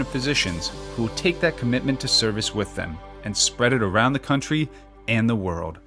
physicians who will take that commitment to service with them and spread it around the country and the world.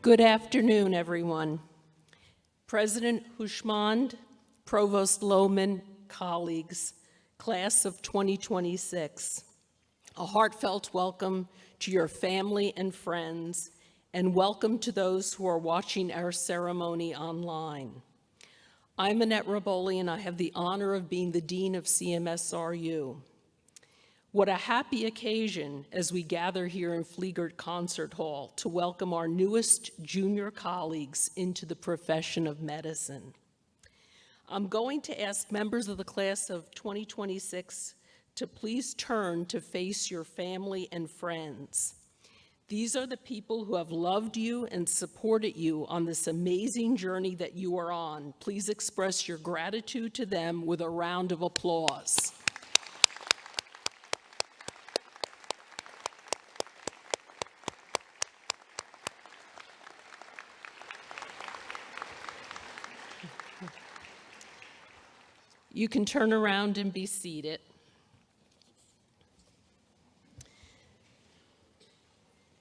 Good afternoon, everyone. President Hushmand, Provost Lohman, colleagues, class of 2026, a heartfelt welcome to your family and friends, and welcome to those who are watching our ceremony online. I'm Annette Raboli, and I have the honor of being the Dean of CMSRU. What a happy occasion as we gather here in Fleegert Concert Hall to welcome our newest junior colleagues into the profession of medicine. I'm going to ask members of the class of 2026 to please turn to face your family and friends. These are the people who have loved you and supported you on this amazing journey that you are on. Please express your gratitude to them with a round of applause. You can turn around and be seated.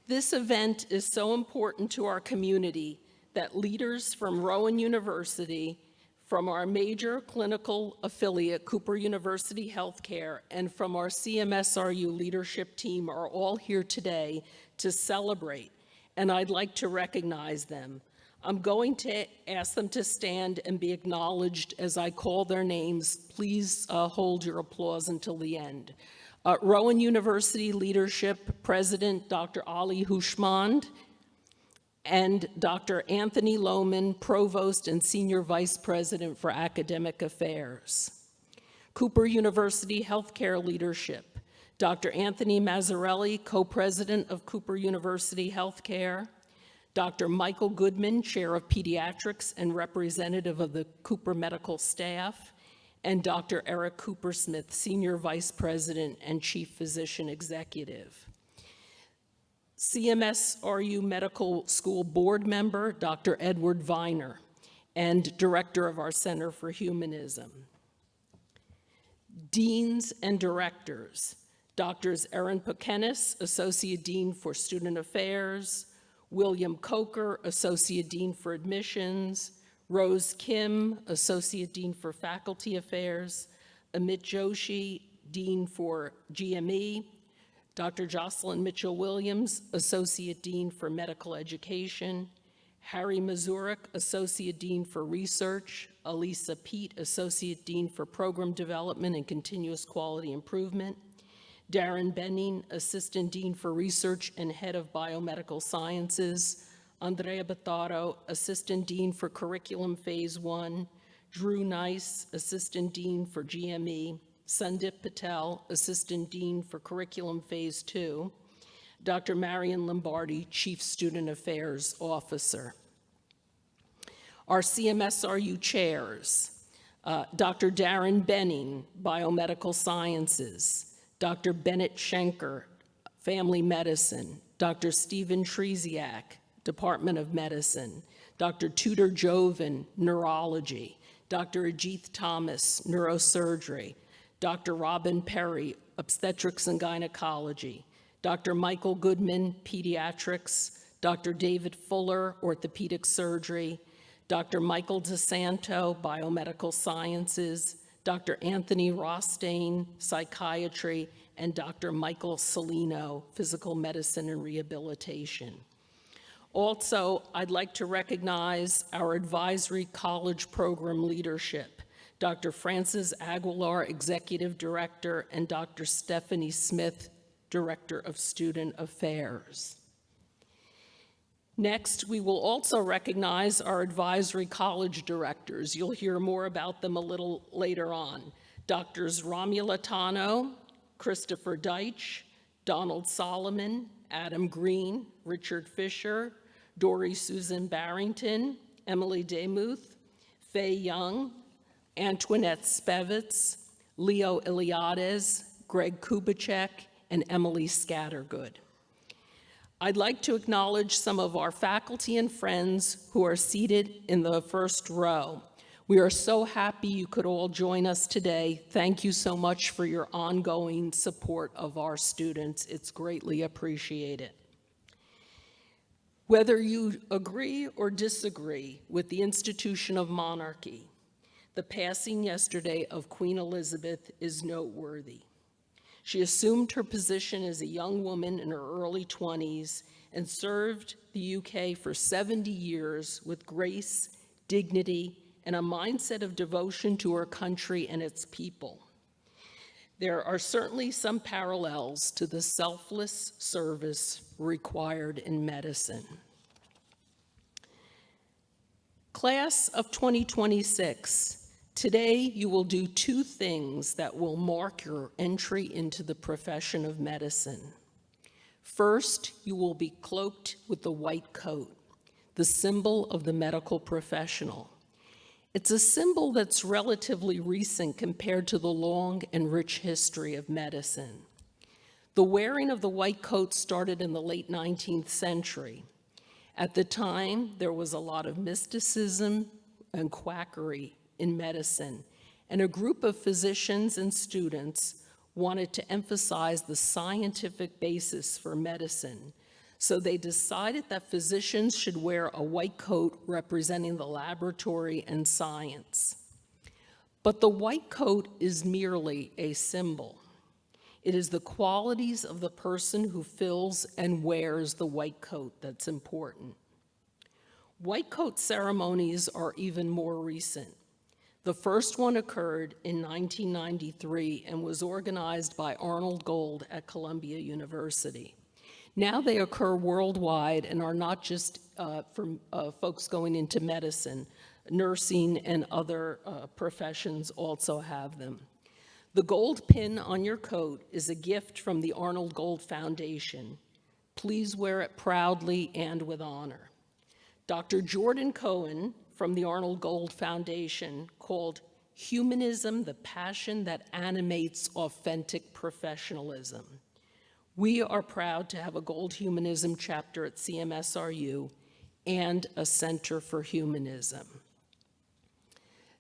This event is so important to our community that leaders from Rowan University, from our major clinical affiliate, Cooper University Healthcare, and from our CMSRU leadership team are all here today to celebrate, and I'd like to recognize them. I'm going to ask them to stand and be acknowledged as I call their names. Please hold your applause until the end. Rowan University Leadership President Dr. Ali Hushmand and Dr. Anthony Lohman, Provost and Senior Vice President for Academic Affairs. Cooper University Healthcare Leadership, Dr. Anthony Mazzarelli, Co-President of Cooper University Healthcare, Dr. Michael Goodman, Chair of Pediatrics and Representative of the Cooper Medical Staff, and Dr. Eric Coopersmith, Senior Vice President and Chief Physician Executive. CMSRU Medical School Board Member, Dr. Edward Viner, and Director of our Center for Humanism. Deans and Directors, Drs. Erin Pukenis, Associate Dean for Student Affairs, William Coker, Associate Dean for Admissions, Rose Kim, Associate Dean for Faculty Affairs, Amit Joshi, Dean for GME, Dr. Jocelyn Mitchell-Williams, Associate Dean for Medical Education, Harry Mazurik, Associate Dean for Research, Elisa Pete, Associate Dean for Program Development and Continuous Quality Improvement, Darren Benning, Assistant Dean for Research and Head of Biomedical Sciences, Andrea Battaro, Assistant Dean for Curriculum Phase 1, Drew Nice, Assistant Dean for GME, Sundip Patel, Assistant Dean for Curriculum Phase 2, Dr. Marion Lombardi, Chief Student Affairs Officer. Our CMSRU chairs, Dr. Darren Benning, Biomedical Sciences, Dr. Bennett Schenker, Family Medicine, Dr. Stephen Treziak, Department of Medicine, Dr. Tudor Joven, Neurology, Dr. Ajith Thomas, Neurosurgery, Dr. Robin Perry, Obstetrics and Gynecology, Dr. Michael Goodman, Pediatrics, Dr. David Fuller, Orthopedic Surgery, Dr. Michael DeSanto, Biomedical Sciences, Dr. Anthony Rostein, Psychiatry, and Dr. Michael Salino, Physical Medicine and Rehabilitation. Also, I'd like to recognize our advisory college program leadership, Dr. Francis Aguilar, Executive Director, and Dr. Stephanie Smith, Director of Student Affairs. Next, we will also recognize our advisory college directors. You'll hear more about them a little later on. Doctors Romula Tano, Christopher Deitch, Donald Solomon, Adam Green, Richard Fisher, Dory Susan Barrington, Emily Demuth, Faye Young, Antoinette Spevitz, Leo Iliades, Greg Kubicek, and Emily Scattergood. I'd like to acknowledge some of our faculty and friends who are seated in the first row. We are so happy you could all join us today. Thank you so much for your ongoing support of our students. It's greatly appreciated. Whether you agree or disagree with the institution of monarchy, the passing yesterday of Queen Elizabeth is noteworthy. She assumed her position as a young woman in her early 20s and served the UK for 70 years with grace, dignity, and a mindset of devotion to her country and its people. There are certainly some parallels to the selfless service required in medicine. Class of 2026, today you will do two things that will mark your entry into the profession of medicine. First, you will be cloaked with the white coat, the symbol of the medical professional. It's a symbol that's relatively recent compared to the long and rich history of medicine. The wearing of the white coat started in the late 19th century. At the time, there was a lot of mysticism and quackery in medicine, and a group of physicians and students wanted to emphasize the scientific basis for medicine. So they decided that physicians should wear a white coat representing the laboratory and science. But the white coat is merely a symbol. It is the qualities of the person who fills and wears the white coat that's important. White coat ceremonies are even more recent. The first one occurred in 1993 and was organized by Arnold Gold at Columbia University. Now they occur worldwide and are not just for folks going into medicine. Nursing and other professions also have them. The gold pin on your coat is a gift from the Arnold Gold Foundation. Please wear it proudly and with honor. Dr. Jordan Cohen from the Arnold Gold Foundation called humanism the passion that animates authentic professionalism. We are proud to have a Gold Humanism chapter at CMSRU and a Center for Humanism.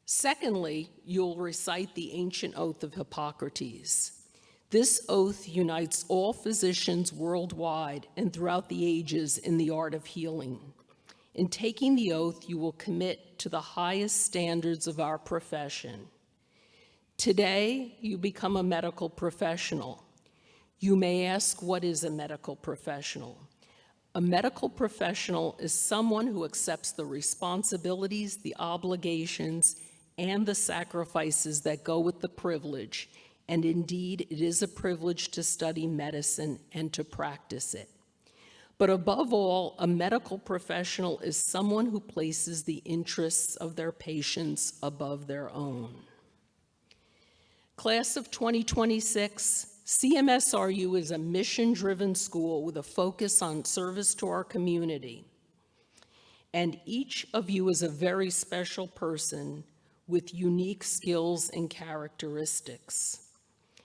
Secondly, you'll recite the ancient oath of Hippocrates. This oath unites all physicians worldwide and throughout the ages in the art of healing. In taking the oath, you will commit to the highest standards of our profession. Today, you become a medical professional. You may ask, what is a medical professional? A medical professional is someone who accepts the responsibilities, the obligations, and the sacrifices that go with the privilege. And indeed, it is a privilege to study medicine and to practice it. But above all, a medical professional is someone who places the interests of their patients above their own. Class of 2026, CMSRU is a mission-driven school with a focus on service to our community. And each of you is a very special person with unique skills and characteristics.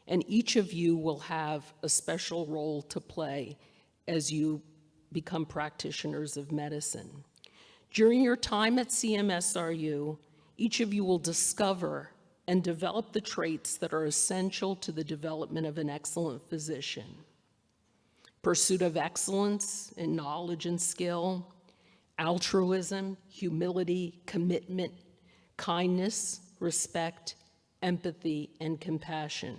And each of you will have a special role to play as you become practitioners of medicine. During your time at CMSRU, each of you will discover and develop the traits that are essential to the development of an excellent physician. Pursuit of excellence in knowledge and skill, altruism, humility, commitment, kindness, respect, empathy, and compassion.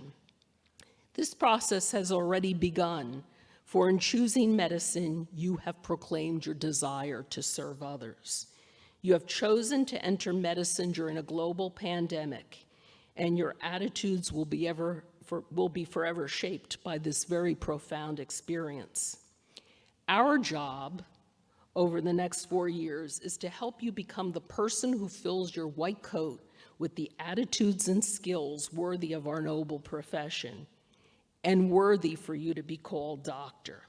This process has already begun, for in choosing medicine, you have proclaimed your desire to serve others. You have chosen to enter medicine during a global pandemic, and your attitudes will be forever shaped by this very profound experience. Our job over the next 4 years is to help you become the person who fills your white coat with the attitudes and skills worthy of our noble profession and worthy for you to be called doctor.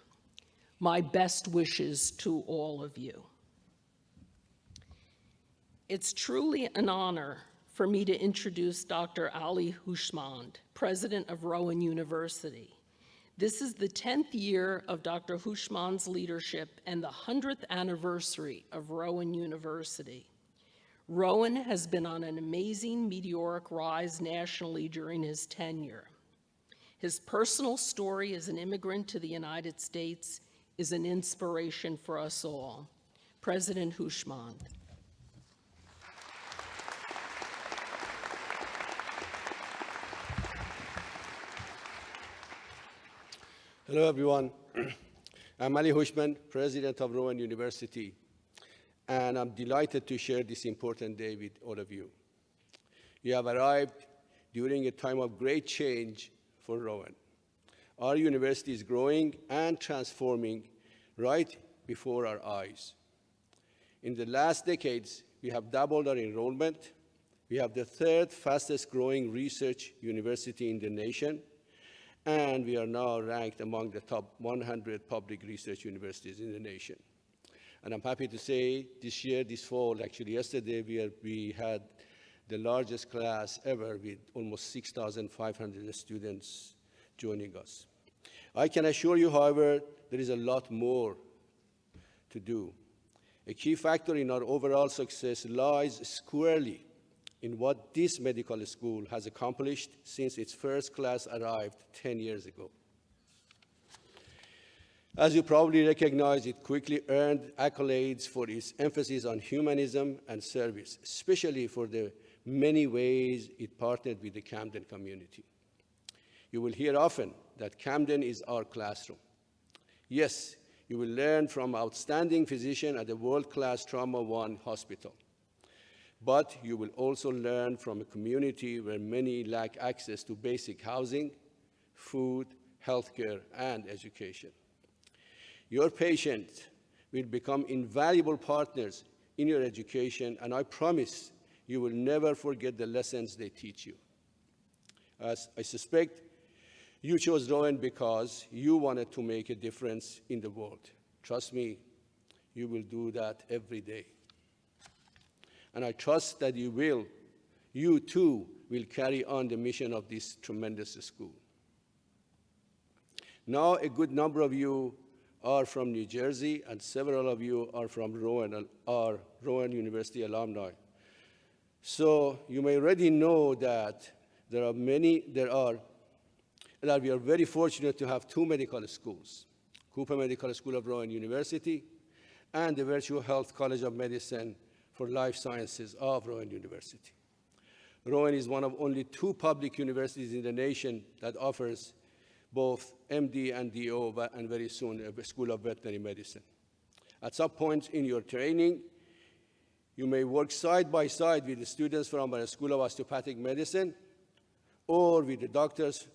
My best wishes to all of you. It's truly an honor for me to introduce Dr. Ali Houshmand, president of Rowan University. This is the 10th year of Dr. Houshmand's leadership and the 100th anniversary of Rowan University. Rowan has been on an amazing meteoric rise nationally during his tenure. His personal story as an immigrant to the United States is an inspiration for us all. President Hushmand. Hello, everyone. I'm Ali Hushman, President of Rowan University, and I'm delighted to share this important day with all of you. You have arrived during a time of great change for Rowan. Our university is growing and transforming right before our eyes. In the last decades, we have doubled our enrollment. We have the third fastest growing research university in the nation, and we are now ranked among the top 100 public research universities in the nation. And I'm happy to say this year, this fall, actually yesterday, we had the largest class ever with almost 6,500 students joining us. I can assure you, however, there is a lot more to do. A key factor in our overall success lies squarely in what this medical school has accomplished since its first class arrived 10 years ago. As you probably recognize, it quickly earned accolades for its emphasis on humanism and service, especially for the many ways it partnered with the Camden community. You will hear often that Camden is our classroom. Yes, you will learn from outstanding physicians at a world-class Trauma One hospital. But you will also learn from a community where many lack access to basic housing, food, healthcare, and education. Your patients will become invaluable partners in your education, and I promise you will never forget the lessons they teach you. As I suspect, you chose Rowan because you wanted to make a difference in the world. Trust me, you will do that every day. And I trust that you too will carry on the mission of this tremendous school. Now, a good number of you are from New Jersey, and several of you are from Rowan University alumni. So you may already know that we are very fortunate to have two medical schools, Cooper Medical School of Rowan University and the Virtual Health College of Medicine for Life Sciences of Rowan University. Rowan is one of only two public universities in the nation that offers both MD and DO, and very soon a School of Veterinary Medicine. At some point in your training, you may work side by side with the students from our School of Osteopathic Medicine or with the doctors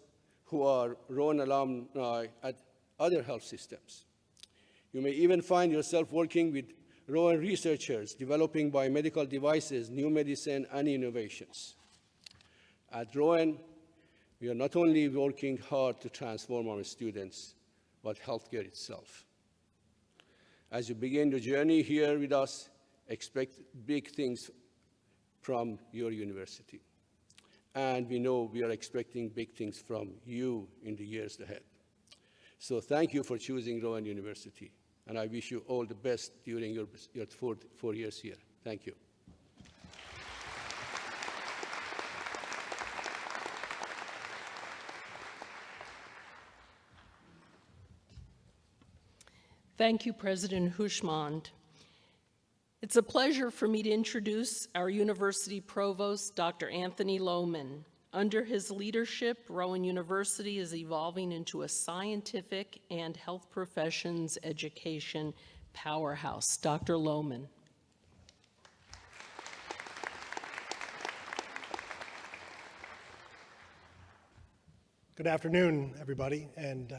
who are Rowan alumni at other health systems. You may even find yourself working with Rowan researchers developing biomedical devices, new medicine, and innovations. At Rowan, we are not only working hard to transform our students, but healthcare itself. As you begin your journey here with us, expect big things from your university. And we know we are expecting big things from you in the years ahead. So thank you for choosing Rowan University. And I wish you all the best during your 4 years here. Thank you. Thank you, President Hushmand. It's a pleasure for me to introduce our university provost, Dr. Anthony Lohman. Under his leadership, Rowan University is evolving into a scientific and health professions education powerhouse. Dr. Lohman. Good afternoon, everybody, and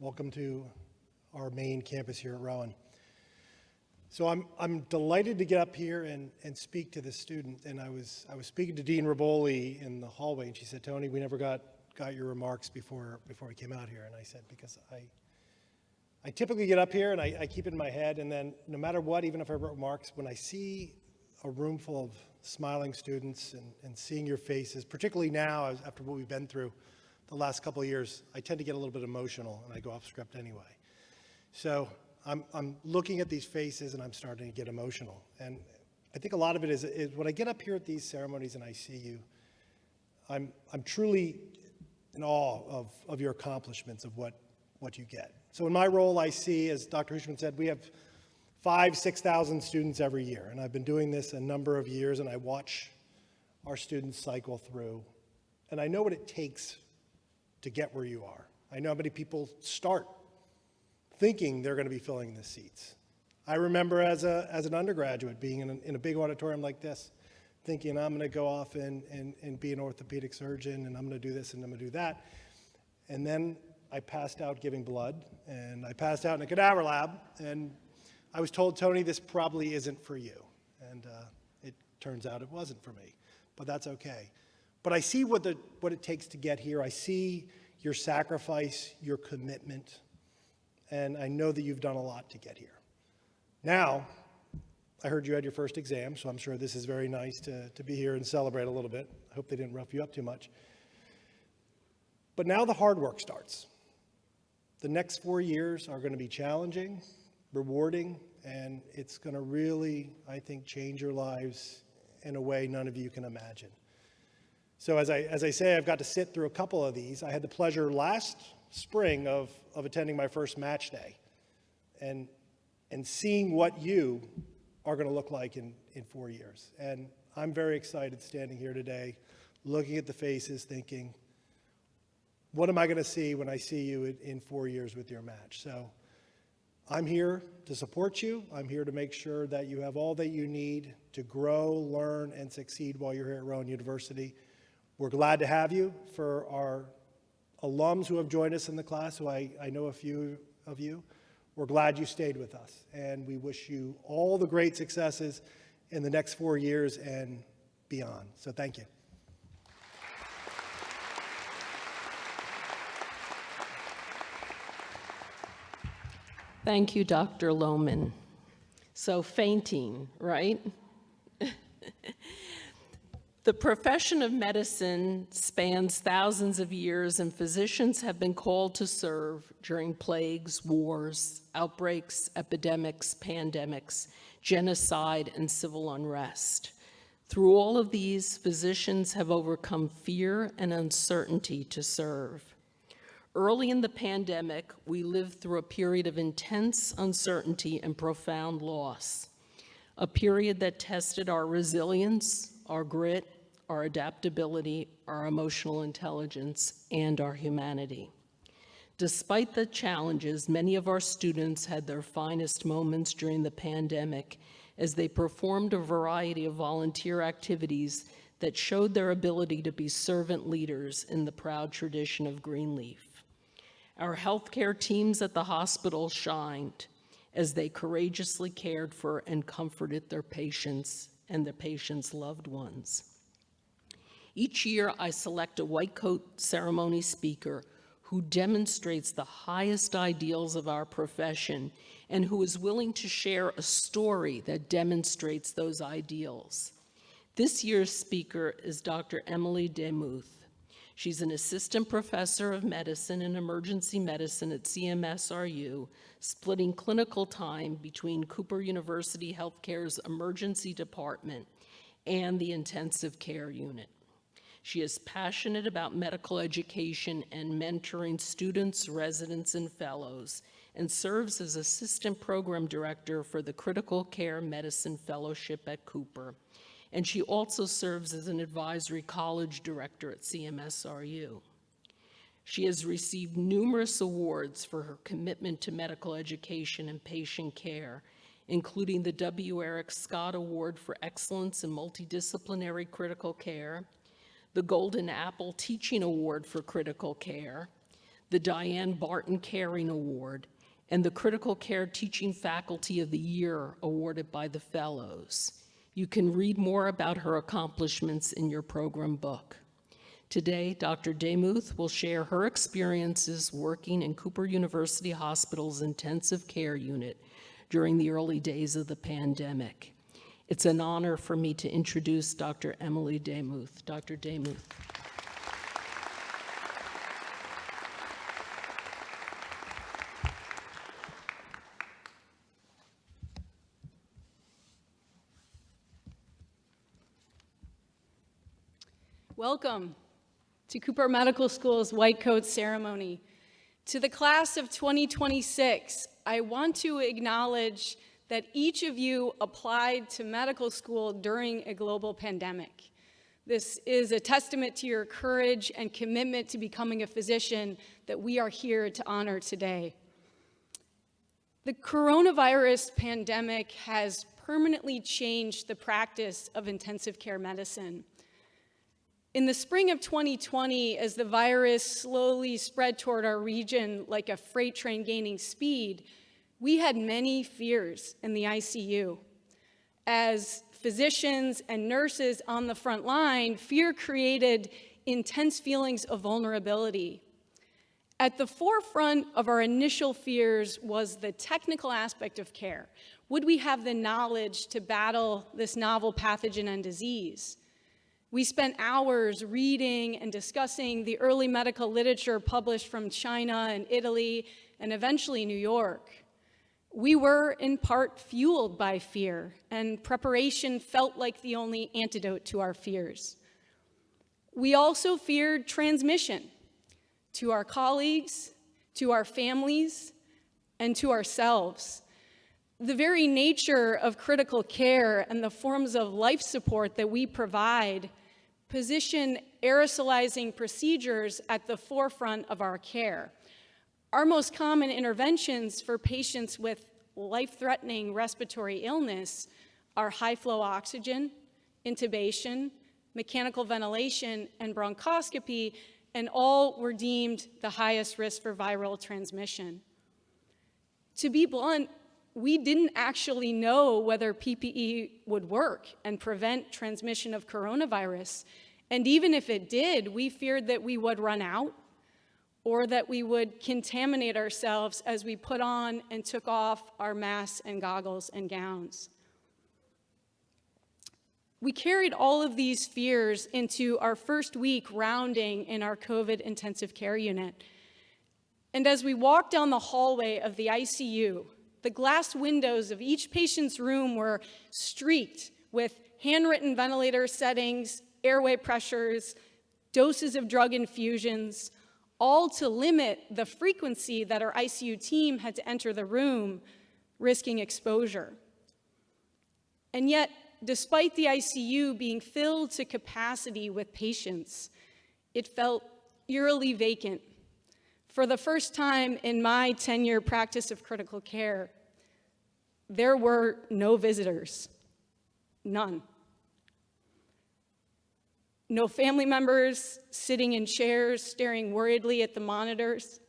welcome to our main campus here at Rowan. So I'm delighted to get up here and speak to this student. And I was speaking to Dean Rivoli in the hallway, and she said, "Tony, we never got your remarks before we came out here." And I said, because I typically get up here and I keep it in my head, and then no matter what, even if I wrote remarks, when I see a room full of smiling students and seeing your faces, particularly now after what we've been through the last couple of years, I tend to get a little bit emotional, and I go off script anyway. So I'm looking at these faces and I'm starting to get emotional. And I think a lot of it is when I get up here at these ceremonies and I see you, I'm truly in awe of your accomplishments, of what what you get. So in my role, I see, as Dr. Hushman said, we have 5,000, 6,000 students every year. And I've been doing this a number of years, and I watch our students cycle through. And I know what it takes to get where you are. I know how many people start thinking they're going to be filling the seats. I remember as an undergraduate being in a big auditorium like this, thinking I'm going to go off and be an orthopedic surgeon, and I'm going to do this and I'm going to do that. And then I passed out giving blood, and I passed out in a cadaver lab, and I was told, Tony, this probably isn't for you. And it turns out it wasn't for me, but that's okay. But I see what it takes to get here. I see your sacrifice, your commitment, and I know that you've done a lot to get here. Now, I heard you had your first exam, so I'm sure this is very nice to be here and celebrate a little bit. I hope they didn't rough you up too much. But now the hard work starts. The next 4 years are going to be challenging, rewarding, and it's going to really, I think, change your lives in a way none of you can imagine. So as I say, I've got to sit through a couple of these. I had the pleasure last spring of attending my first match day and seeing what you are going to look like in 4 years. And I'm very excited standing here today, looking at the faces, thinking, what am I going to see when I see you in 4 years with your match? So I'm here to support you. I'm here to make sure that you have all that you need to grow, learn, and succeed while you're here at Rowan University. We're glad to have you. For our alums who have joined us in the class, who I know a few of you, we're glad you stayed with us. And we wish you all the great successes in the next 4 years and beyond. So thank you. Thank you, Dr. Lohman. So fainting, right? The profession of medicine spans thousands of years, and physicians have been called to serve during plagues, wars, outbreaks, epidemics, pandemics, genocide, and civil unrest. Through all of these, physicians have overcome fear and uncertainty to serve. Early in the pandemic, we lived through a period of intense uncertainty and profound loss, a period that tested our resilience, our grit, our adaptability, our emotional intelligence, and our humanity. Despite the challenges, many of our students had their finest moments during the pandemic as they performed a variety of volunteer activities that showed their ability to be servant leaders in the proud tradition of Greenleaf. Our healthcare teams at the hospital shined as they courageously cared for and comforted their patients and their patients' loved ones. Each year, I select a white coat ceremony speaker who demonstrates the highest ideals of our profession and who is willing to share a story that demonstrates those ideals. This year's speaker is Dr. Emily Demuth. She's an assistant professor of medicine and emergency medicine at CMSRU, splitting clinical time between Cooper University Healthcare's emergency department and the intensive care unit. She is passionate about medical education and mentoring students, residents, and fellows, and serves as assistant program director for the Critical Care Medicine Fellowship at Cooper. And she also serves as an advisory college director at CMSRU. She has received numerous awards for her commitment to medical education and patient care, including the W. Eric Scott Award for Excellence in Multidisciplinary Critical Care, the Golden Apple Teaching Award for Critical Care, the Diane Barton Caring Award, and the Critical Care Teaching Faculty of the Year awarded by the Fellows. You can read more about her accomplishments in your program book. Today, Dr. Demuth will share her experiences working in Cooper University Hospital's intensive care unit during the early days of the pandemic. It's an honor for me to introduce Dr. Emily Demuth. Dr. Demuth. Welcome to Cooper Medical School's White Coat Ceremony. To the class of 2026, I want to acknowledge that each of you applied to medical school during a global pandemic. This is a testament to your courage and commitment to becoming a physician that we are here to honor today. The coronavirus pandemic has permanently changed the practice of intensive care medicine. In the spring of 2020, as the virus slowly spread toward our region like a freight train gaining speed, we had many fears in the ICU. As physicians and nurses on the front line, fear created intense feelings of vulnerability. At the forefront of our initial fears was the technical aspect of care. Would we have the knowledge to battle this novel pathogen and disease? We spent hours reading and discussing the early medical literature published from China and Italy and eventually New York. We were in part fueled by fear, and preparation felt like the only antidote to our fears. We also feared transmission to our colleagues, to our families, and to ourselves. The very nature of critical care and the forms of life support that we provide position aerosolizing procedures at the forefront of our care. Our most common interventions for patients with life-threatening respiratory illness are high-flow oxygen, intubation, mechanical ventilation, and bronchoscopy, and all were deemed the highest risk for viral transmission. To be blunt, we didn't actually know whether PPE would work and prevent transmission of coronavirus. And even if it did, we feared that we would run out or that we would contaminate ourselves as we put on and took off our masks and goggles and gowns. We carried all of these fears into our first week rounding in our COVID intensive care unit. And as we walked down the hallway of the ICU, the glass windows of each patient's room were streaked with handwritten ventilator settings, airway pressures, doses of drug infusions, all to limit the frequency that our ICU team had to enter the room, risking exposure. And yet, despite the ICU being filled to capacity with patients, it felt eerily vacant. For the first time in my 10-year practice of critical care, there were no visitors, none. No family members sitting in chairs staring worriedly at the monitors.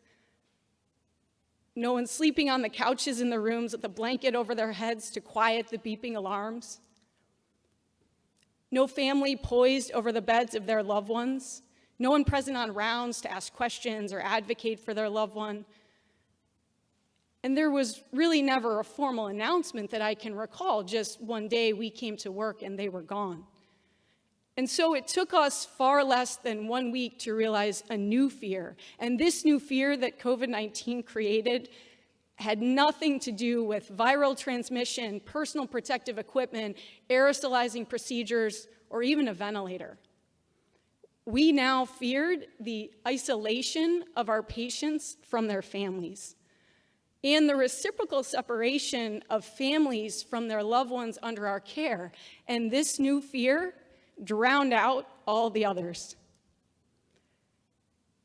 No one sleeping on the couches in the rooms with a blanket over their heads to quiet the beeping alarms. No family poised over the beds of their loved ones. No one present on rounds to ask questions or advocate for their loved one. And there was really never a formal announcement that I can recall. Just one day we came to work and they were gone. And so it took us far less than 1 week to realize a new fear. And this new fear that COVID-19 created had nothing to do with viral transmission, personal protective equipment, aerosolizing procedures, or even a ventilator. We now feared the isolation of our patients from their families and the reciprocal separation of families from their loved ones under our care. And this new fear drowned out all the others.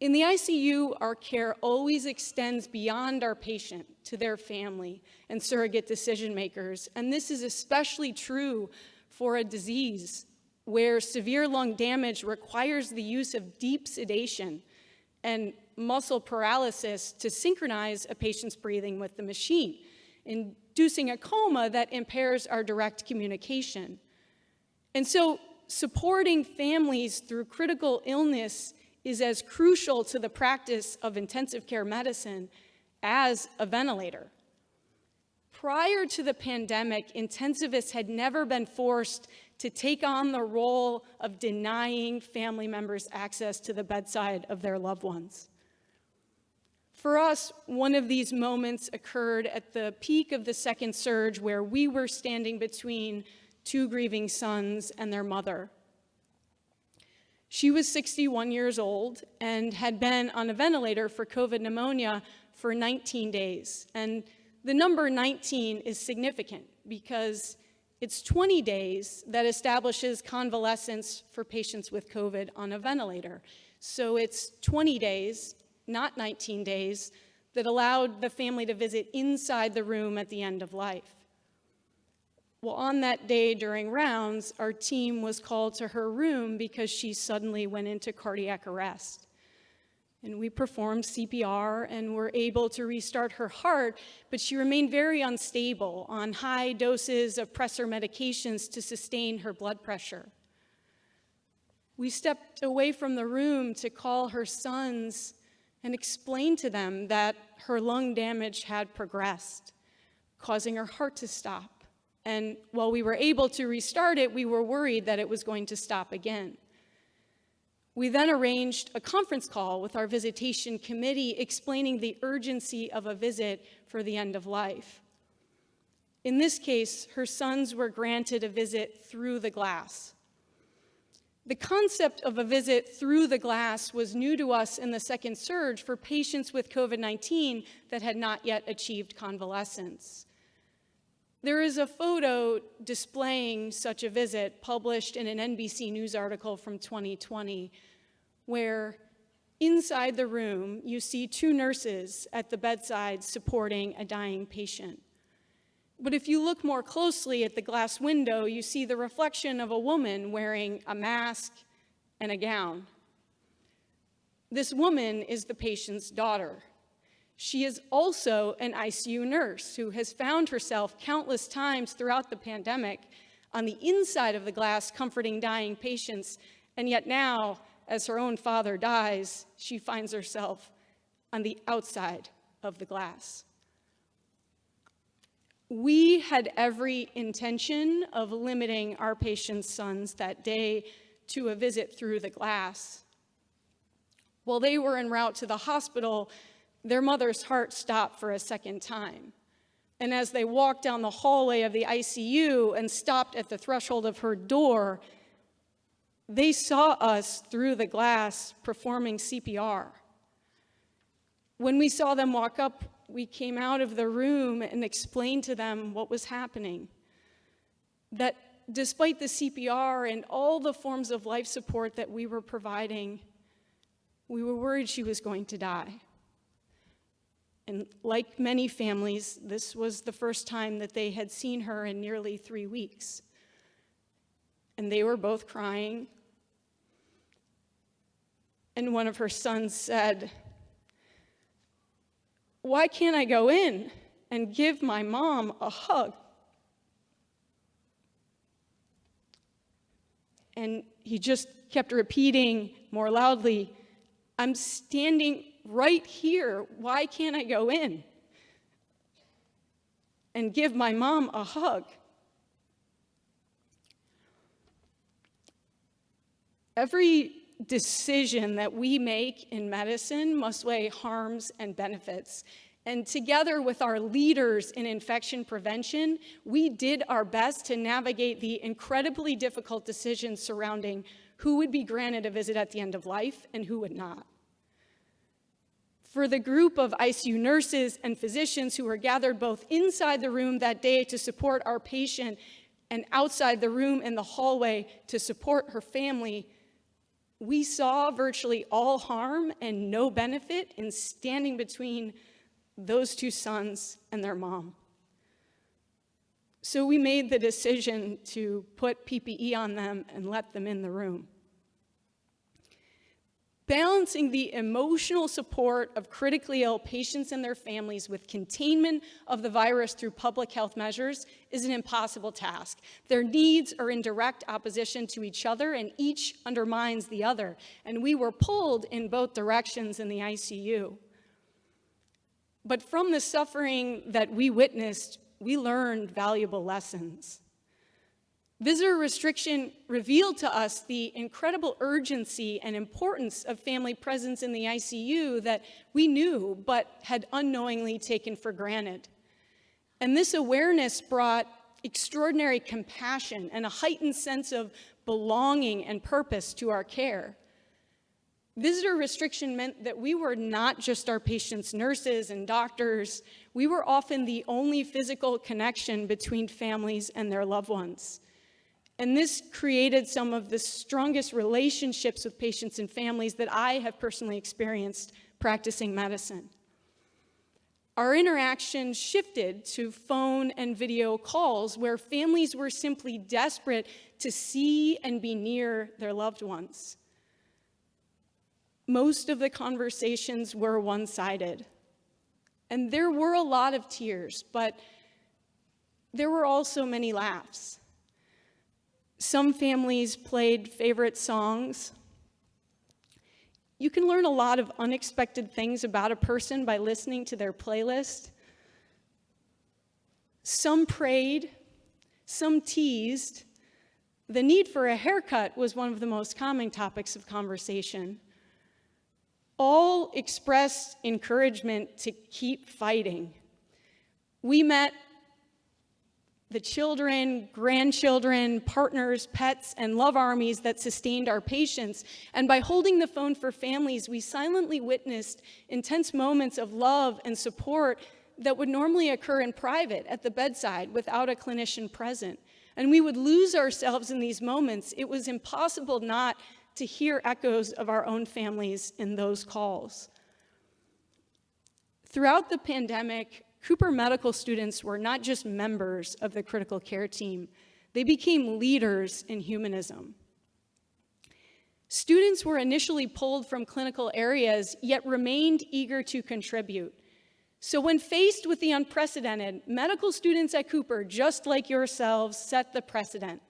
In the ICU, our care always extends beyond our patient to their family and surrogate decision makers. And this is especially true for a disease where severe lung damage requires the use of deep sedation and muscle paralysis to synchronize a patient's breathing with the machine, inducing a coma that impairs our direct communication. And so supporting families through critical illness is as crucial to the practice of intensive care medicine as a ventilator. Prior to the pandemic, intensivists had never been forced to take on the role of denying family members access to the bedside of their loved ones. For us, one of these moments occurred at the peak of the second surge, where we were standing between two grieving sons and their mother. She was 61 years old and had been on a ventilator for COVID pneumonia for 19 days. And the number 19 is significant because it's 20 days that establishes convalescence for patients with COVID on a ventilator. So it's 20 days, not 19 days, that allowed the family to visit inside the room at the end of life. Well, on that day during rounds, our team was called to her room because she suddenly went into cardiac arrest. And we performed CPR and were able to restart her heart, but she remained very unstable on high doses of pressor medications to sustain her blood pressure. We stepped away from the room to call her sons and explain to them that her lung damage had progressed, causing her heart to stop. And while we were able to restart it, we were worried that it was going to stop again. We then arranged a conference call with our visitation committee explaining the urgency of a visit for the end of life. In this case, her sons were granted a visit through the glass. The concept of a visit through the glass was new to us in the second surge for patients with COVID-19 that had not yet achieved convalescence. There is a photo displaying such a visit published in an NBC News article from 2020, where inside the room you see two nurses at the bedside supporting a dying patient. But if you look more closely at the glass window, you see the reflection of a woman wearing a mask and a gown. This woman is the patient's daughter. She is also an ICU nurse who has found herself countless times throughout the pandemic on the inside of the glass comforting dying patients, and yet now, as her own father dies, she finds herself on the outside of the glass. We had every intention of limiting our patient's sons that day to a visit through the glass. While they were en route to the hospital, their mother's heart stopped for a second time. And as they walked down the hallway of the ICU and stopped at the threshold of her door, they saw us through the glass performing CPR. When we saw them walk up, we came out of the room and explained to them what was happening. That despite the CPR and all the forms of life support that we were providing, we were worried she was going to die. And like many families, this was the first time that they had seen her in nearly 3 weeks. And they were both crying. And one of her sons said, "Why can't I go in and give my mom a hug?" And he just kept repeating more loudly, "I'm standing right here. Why can't I go in and give my mom a hug?" Every decision that we make in medicine must weigh harms and benefits. And together with our leaders in infection prevention, we did our best to navigate the incredibly difficult decisions surrounding who would be granted a visit at the end of life and who would not. For the group of ICU nurses and physicians who were gathered both inside the room that day to support our patient and outside the room in the hallway to support her family, we saw virtually all harm and no benefit in standing between those two sons and their mom. So we made the decision to put PPE on them and let them in the room. Balancing the emotional support of critically ill patients and their families with containment of the virus through public health measures is an impossible task. Their needs are in direct opposition to each other, and each undermines the other. And we were pulled in both directions in the ICU. But from the suffering that we witnessed, we learned valuable lessons. Visitor restriction revealed to us the incredible urgency and importance of family presence in the ICU that we knew but had unknowingly taken for granted. And this awareness brought extraordinary compassion and a heightened sense of belonging and purpose to our care. Visitor restriction meant that we were not just our patients' nurses and doctors. We were often the only physical connection between families and their loved ones. And this created some of the strongest relationships with patients and families that I have personally experienced practicing medicine. Our interactions shifted to phone and video calls where families were simply desperate to see and be near their loved ones. Most of the conversations were one-sided, and there were a lot of tears, but there were also many laughs. Some families played favorite songs. You can learn a lot of unexpected things about a person by listening to their playlist. Some prayed, some teased. The need for a haircut was one of the most common topics of conversation. All expressed encouragement to keep fighting. We met the children, grandchildren, partners, pets, and love armies that sustained our patients. And by holding the phone for families, we silently witnessed intense moments of love and support that would normally occur in private at the bedside without a clinician present. And we would lose ourselves in these moments. It was impossible not to hear echoes of our own families in those calls. Throughout the pandemic, Cooper medical students were not just members of the critical care team, they became leaders in humanism. Students were initially pulled from clinical areas, yet remained eager to contribute. So when faced with the unprecedented, medical students at Cooper, just like yourselves, set the precedent.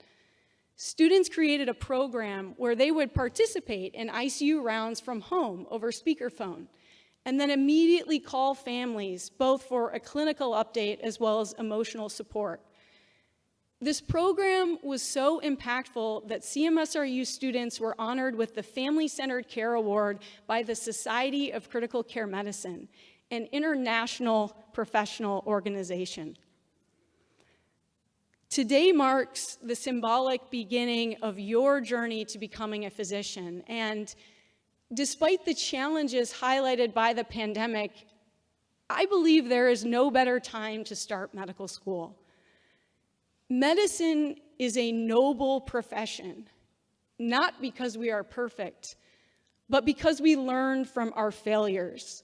Students created a program where they would participate in ICU rounds from home over speakerphone, and then immediately call families, both for a clinical update as well as emotional support. This program was so impactful that CMSRU students were honored with the Family-Centered Care Award by the Society of Critical Care Medicine, an international professional organization. Today marks the symbolic beginning of your journey to becoming a physician. And despite the challenges highlighted by the pandemic, I believe there is no better time to start medical school. Medicine is a noble profession, not because we are perfect, but because we learn from our failures.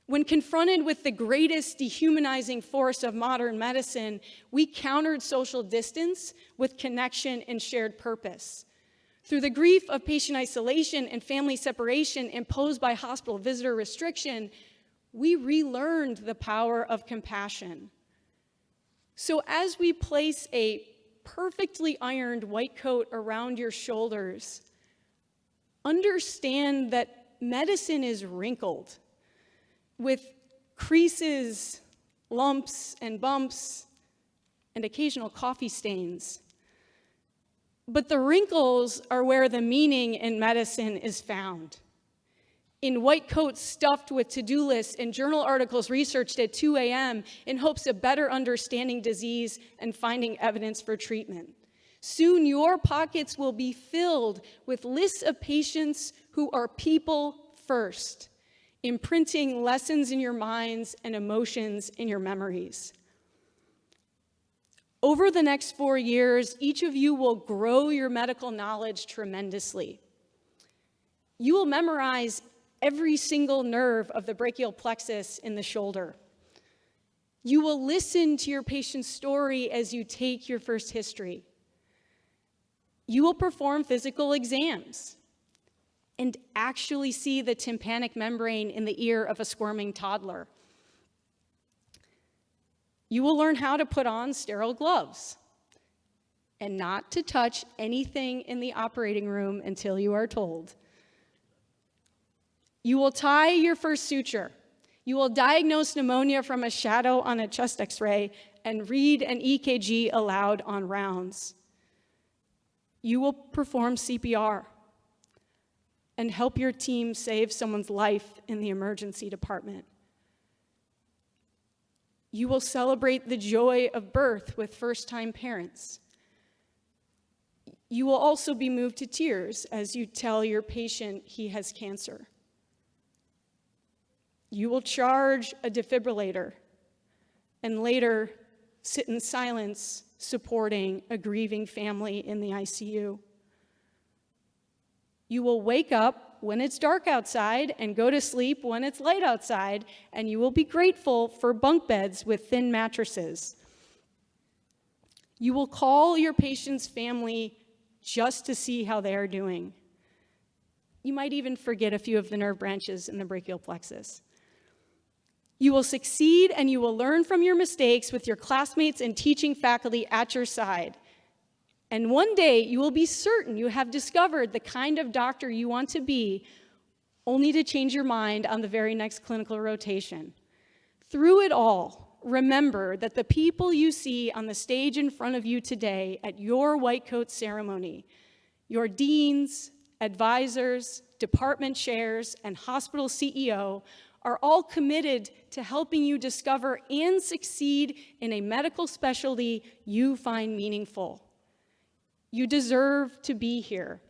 When confronted with the greatest dehumanizing force of modern medicine, we countered social distance with connection and shared purpose. Through the grief of patient isolation and family separation imposed by hospital visitor restriction, we relearned the power of compassion. So as we place a perfectly ironed white coat around your shoulders, understand that medicine is wrinkled, with creases, lumps, and bumps, and occasional coffee stains. But the wrinkles are where the meaning in medicine is found. In white coats stuffed with to-do lists and journal articles researched at 2 a.m. in hopes of better understanding disease and finding evidence for treatment. Soon your pockets will be filled with lists of patients who are people first, imprinting lessons in your minds and emotions in your memories. Over the next 4 years, each of you will grow your medical knowledge tremendously. You will memorize every single nerve of the brachial plexus in the shoulder. You will listen to your patient's story as you take your first history. You will perform physical exams and actually see the tympanic membrane in the ear of a squirming toddler. You will learn how to put on sterile gloves and not to touch anything in the operating room until you are told. You will tie your first suture. You will diagnose pneumonia from a shadow on a chest x-ray and read an EKG aloud on rounds. You will perform CPR and help your team save someone's life in the emergency department. You will celebrate the joy of birth with first-time parents. You will also be moved to tears as you tell your patient he has cancer. You will charge a defibrillator and later sit in silence supporting a grieving family in the ICU. You will wake up when it's dark outside and go to sleep when it's light outside, and you will be grateful for bunk beds with thin mattresses. You will call your patient's family just to see how they are doing. You might even forget a few of the nerve branches in the brachial plexus. You will succeed and you will learn from your mistakes with your classmates and teaching faculty at your side. And one day you will be certain you have discovered the kind of doctor you want to be, only to change your mind on the very next clinical rotation. Through it all, remember that the people you see on the stage in front of you today at your white coat ceremony, your deans, advisors, department chairs, and hospital CEO are all committed to helping you discover and succeed in a medical specialty you find meaningful. You deserve to be here.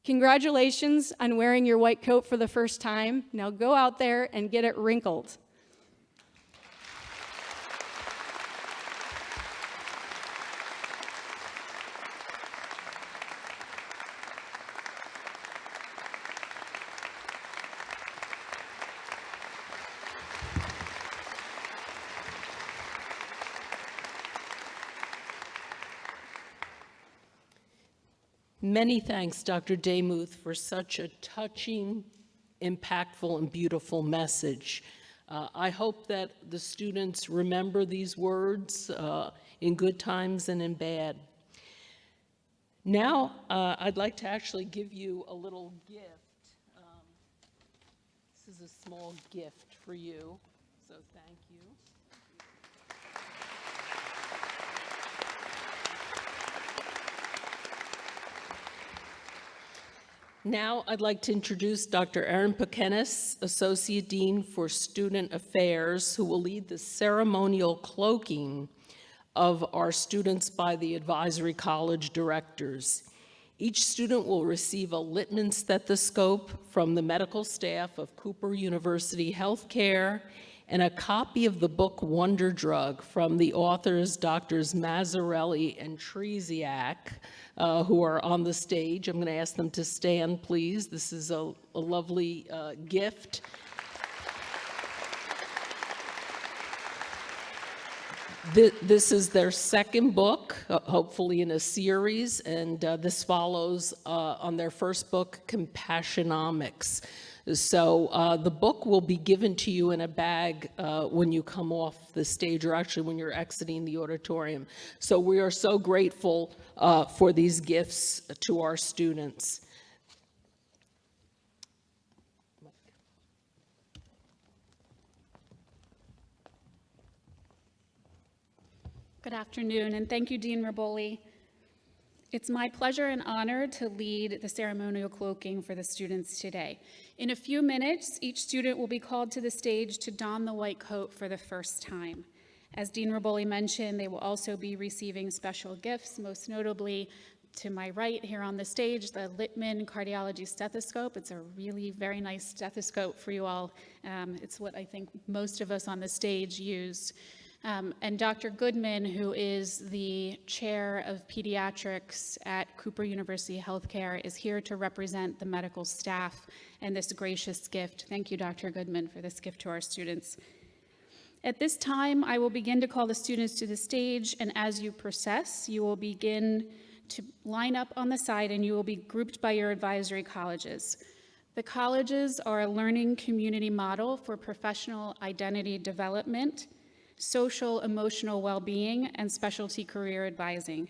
Congratulations on wearing your white coat for the first time. Now go out there and get it wrinkled. Many thanks, Dr. Demuth, for such a touching, impactful, and beautiful message. I hope that the students remember these words in good times and in bad. Now, I'd like to actually give you a little gift. This is a small gift for you, so thank you. Now I'd like to introduce Dr. Erin Pukenis, Associate Dean for Student Affairs, who will lead the ceremonial cloaking of our students by the Advisory College directors. Each student will receive a Littman stethoscope from the medical staff of Cooper University Healthcare and a copy of the book Wonder Drug from the authors Drs. Mazzarelli and Treziak, who are on the stage. I'm going to ask them to stand, please. This is a lovely gift. This is their second book, hopefully in a series, and this follows on their first book, Compassionomics. So the book will be given to you in a bag when you come off the stage, or actually when you're exiting the auditorium. So we are so grateful for these gifts to our students. Good afternoon, and thank you, Dean Riboli. It's my pleasure and honor to lead the ceremonial cloaking for the students today. In a few minutes, each student will be called to the stage to don the white coat for the first time. As Dean Riboli mentioned, they will also be receiving special gifts, most notably to my right here on the stage, the Littman cardiology stethoscope. It's a really very nice stethoscope for you all. It's what I think most of us on the stage use. And Dr. Goodman, who is the chair of pediatrics at Cooper University Healthcare, is here to represent the medical staff and this gracious gift. Thank you, Dr. Goodman, for this gift to our students. At this time, I will begin to call the students to the stage, and as you process, you will begin to line up on the side, and you will be grouped by your advisory colleges. The colleges are a learning community model for professional identity development, social emotional well-being, and specialty career advising.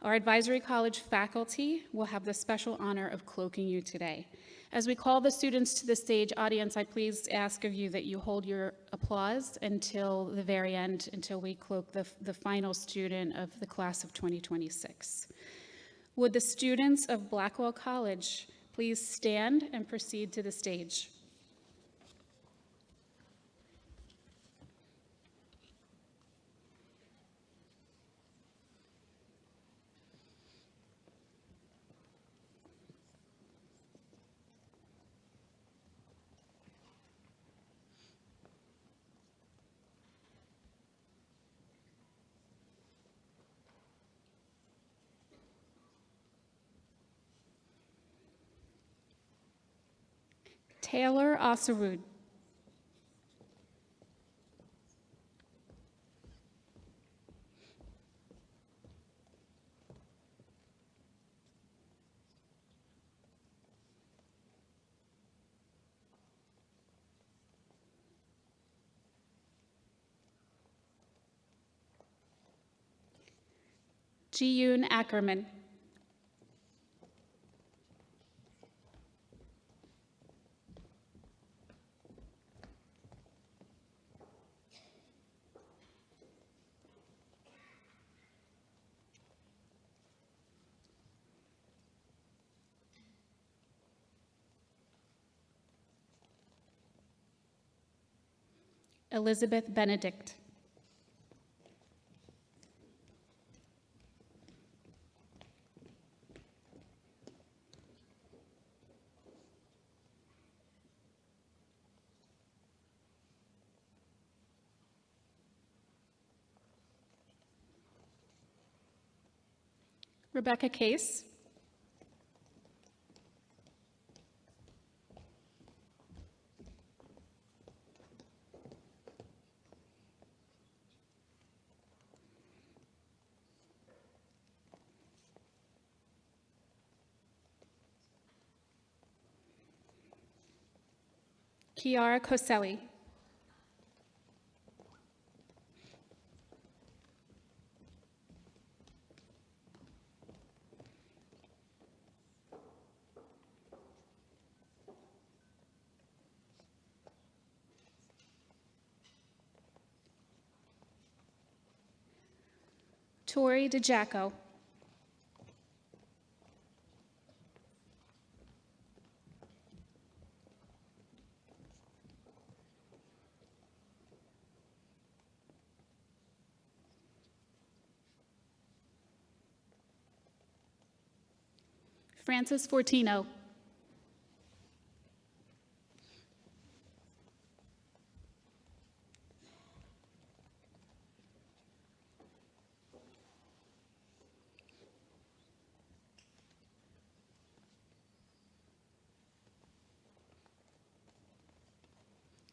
Our advisory college faculty will have the special honor of cloaking you today. As we call the students to the stage, audience, I please ask of you that you hold your applause until the very end, until we cloak the final student of the class of 2026. Would the students of Blackwell College please stand and proceed to the stage? Taylor Osserud. Ji-yoon Ackerman. Elizabeth Benedict. Rebecca Case. Chiara Coselli. Tori DiGiaco. Francis Fortino.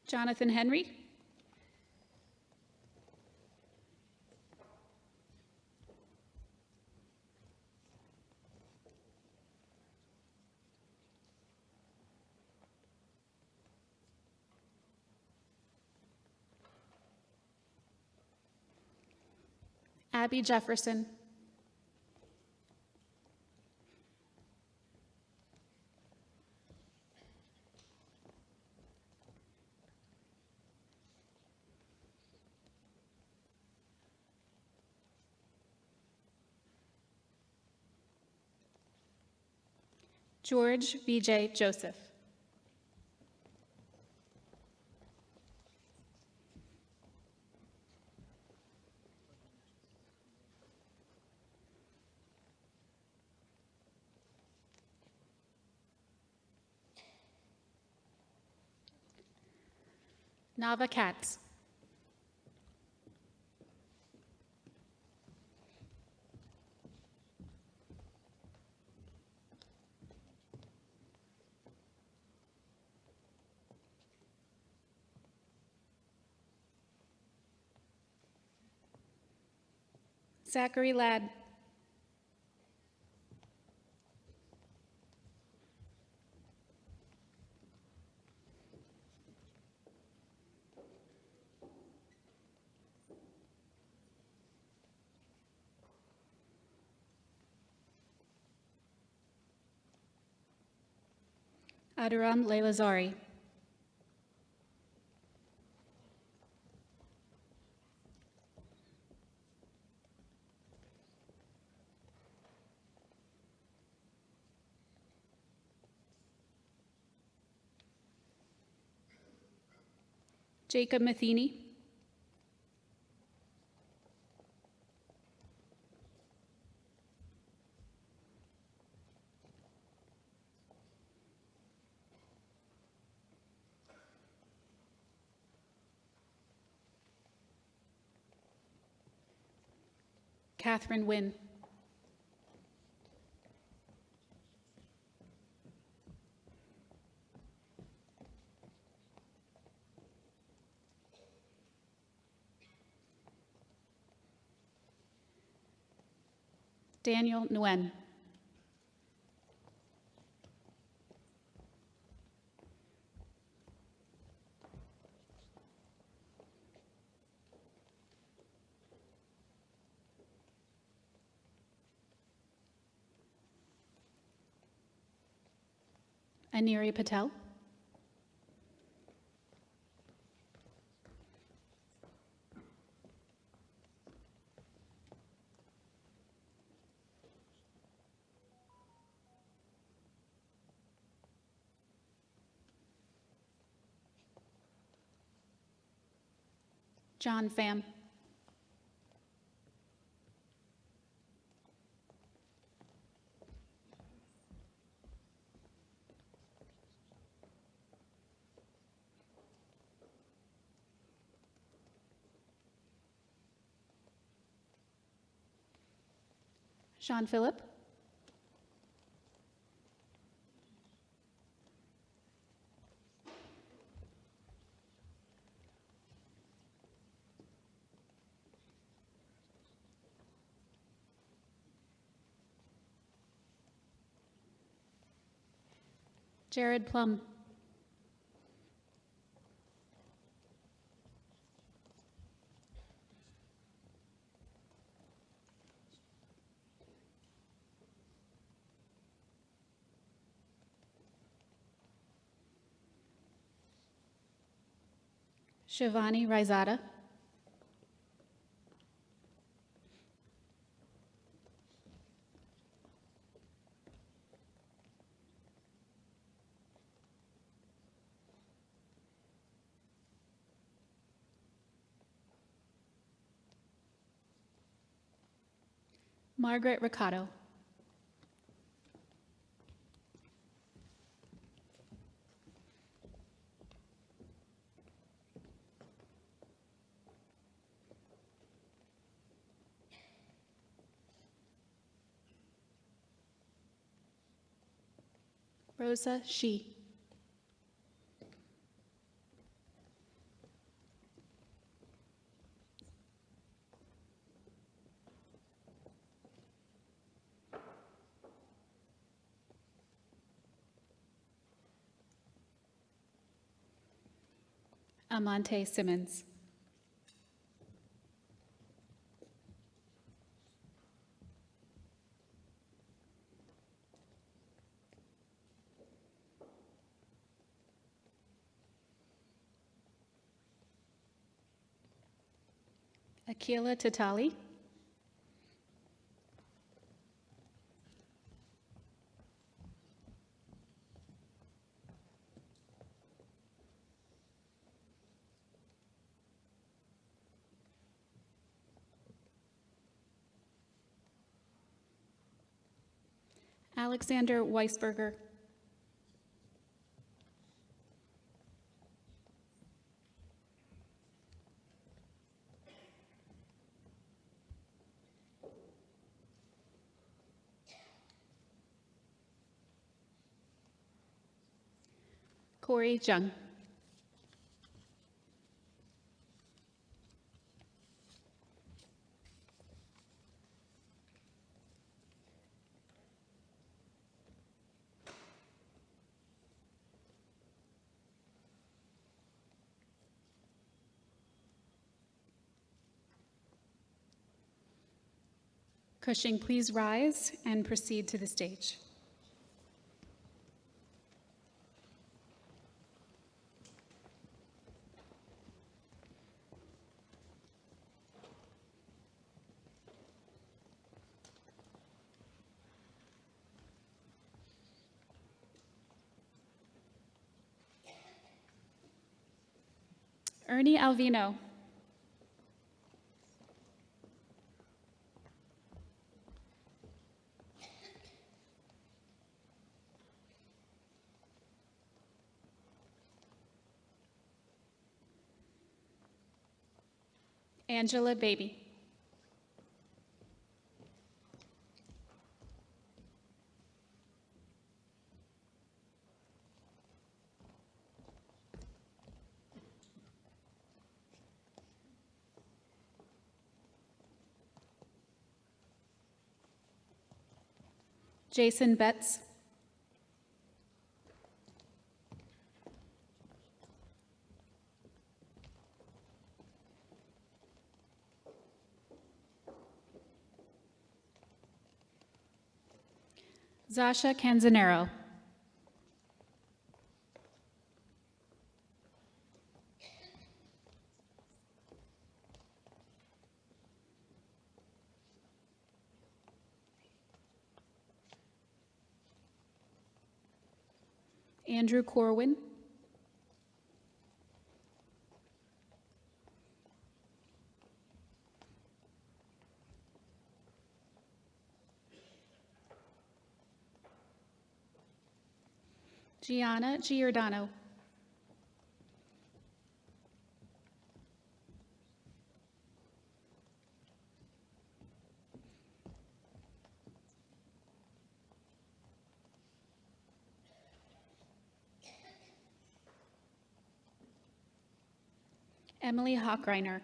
Jonathan Henry. Abby Jefferson. George V.J. Joseph. Nava Katz. Zachary Ladd. Aduram Leilazari. Jacob Matheny. Catherine Wynn. Daniel Nguyen. Aniri Patel. John Pham. Sean Phillip. Jared Plum. Shivani Raizada. Margaret Riccado. Rosa Shi. Amante Simmons. Akila Tatali. Alexander Weisberger. Corey Jung. Cushing, please rise and proceed to the stage. Ernie Alvino. Angela Baby. Jason Betts. Zasha Canzanero. Andrew Corwin. Gianna Giordano. Emily Hochreiner.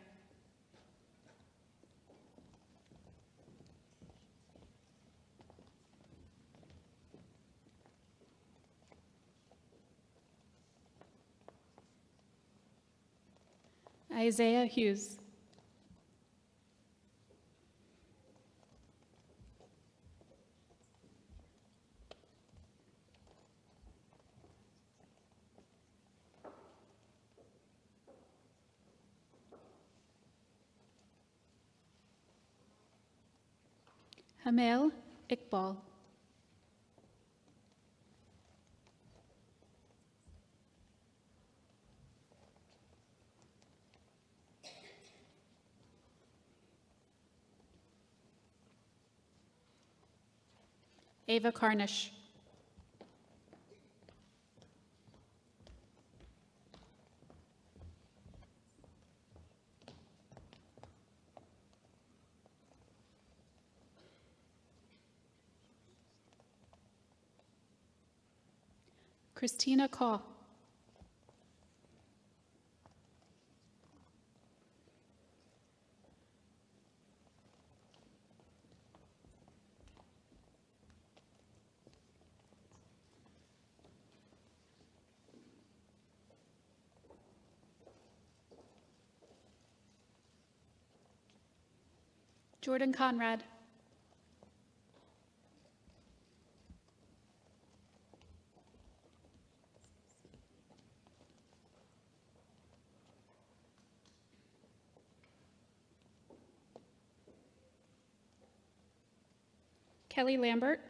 Isaiah Hughes. Hamel Iqbal. Ava Carnish. Christina Kaw. Jordan Conrad. Kelly Lambert.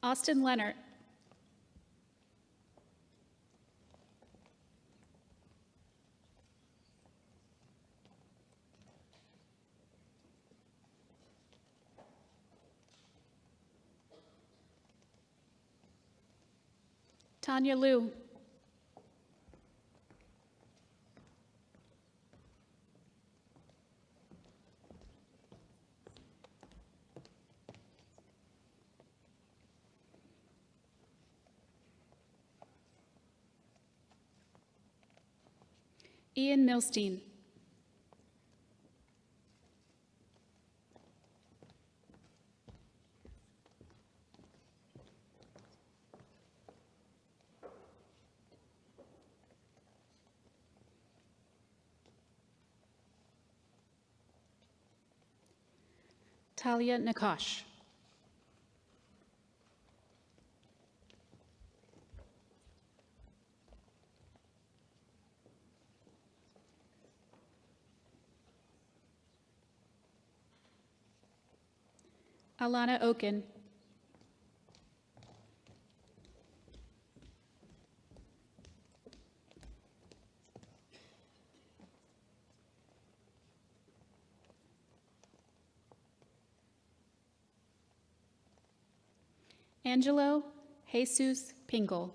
Austin Leonard. Tanya Liu. Ian Milstein. Talia Nakash. Alana Oken. Angelo Jesus Pingle.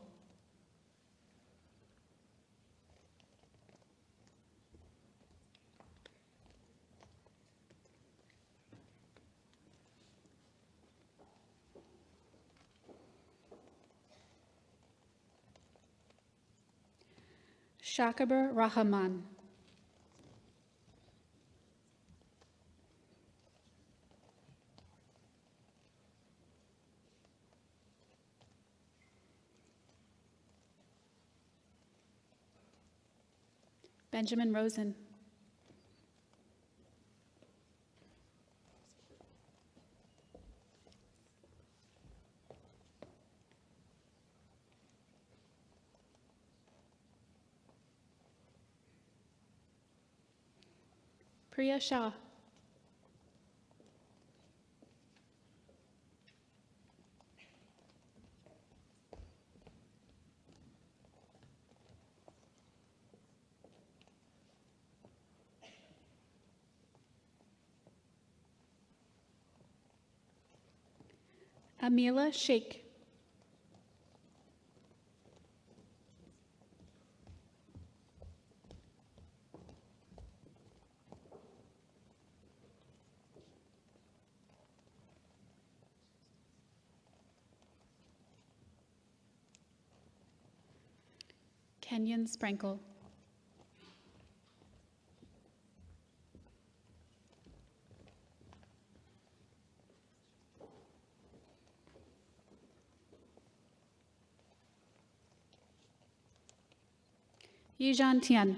Shakaber Rahman. Benjamin Rosen. Priya Shah. Amila Sheikh. Kenyon Sprinkle. Yijan Tian.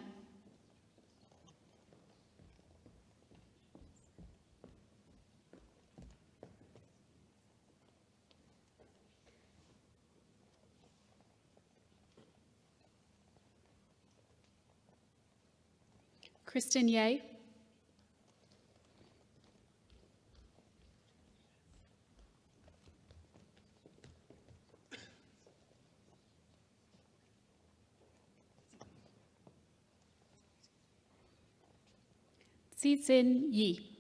Kristen Ye. Zizin Yi.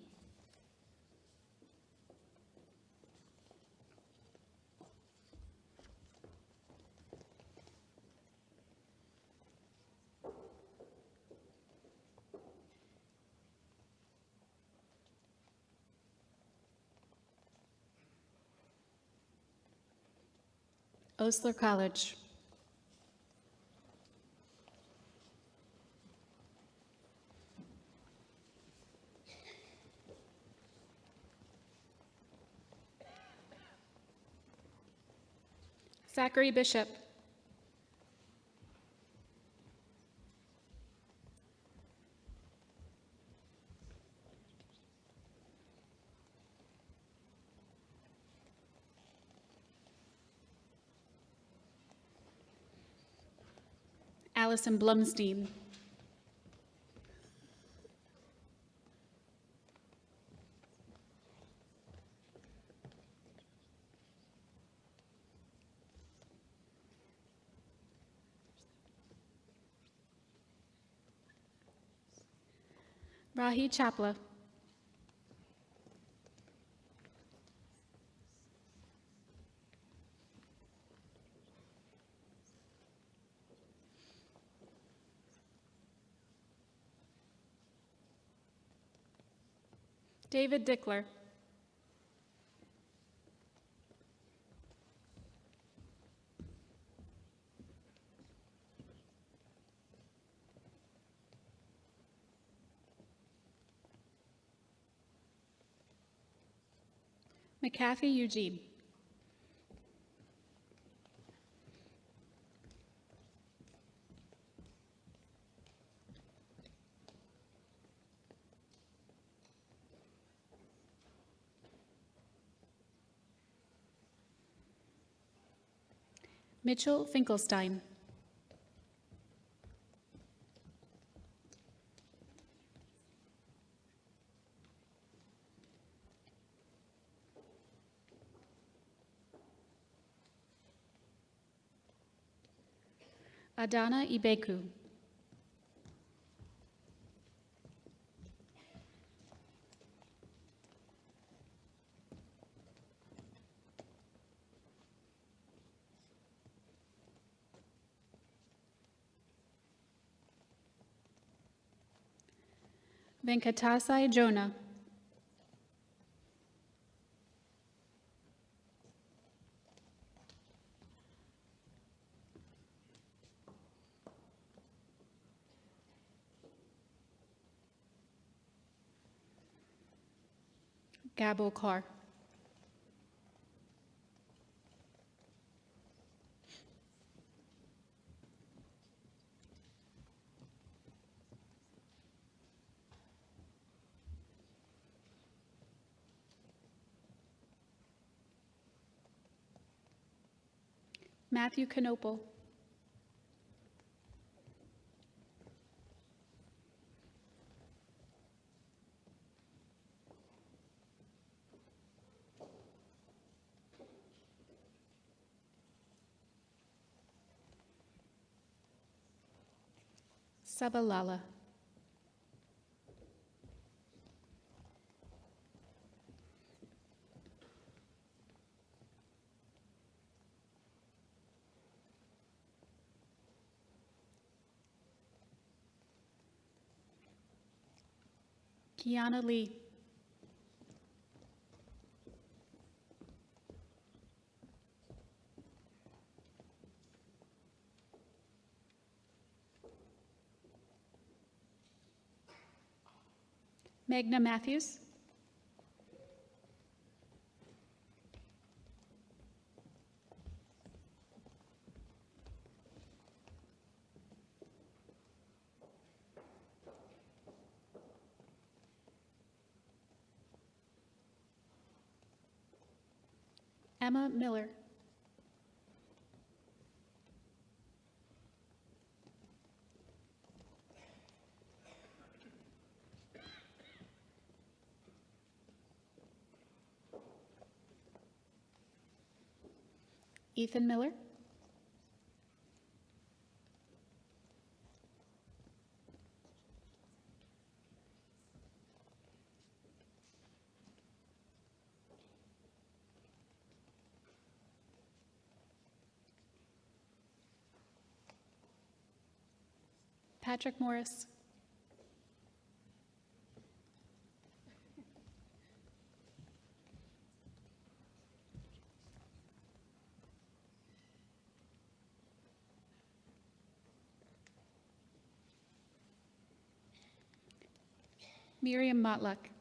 Osler College. Zachary Bishop. Allison Blumstein. Rahi Chapla. David Dickler. McCaffey Eugene. Mitchell Finkelstein. Adana Ibeku. Venkatasai Jonah. Abokar. Matthew Knopel. Sabalala. Kiana Lee. Magna Matthews. Emma Miller. Ethan Miller. Patrick Morris. Miriam Motluck.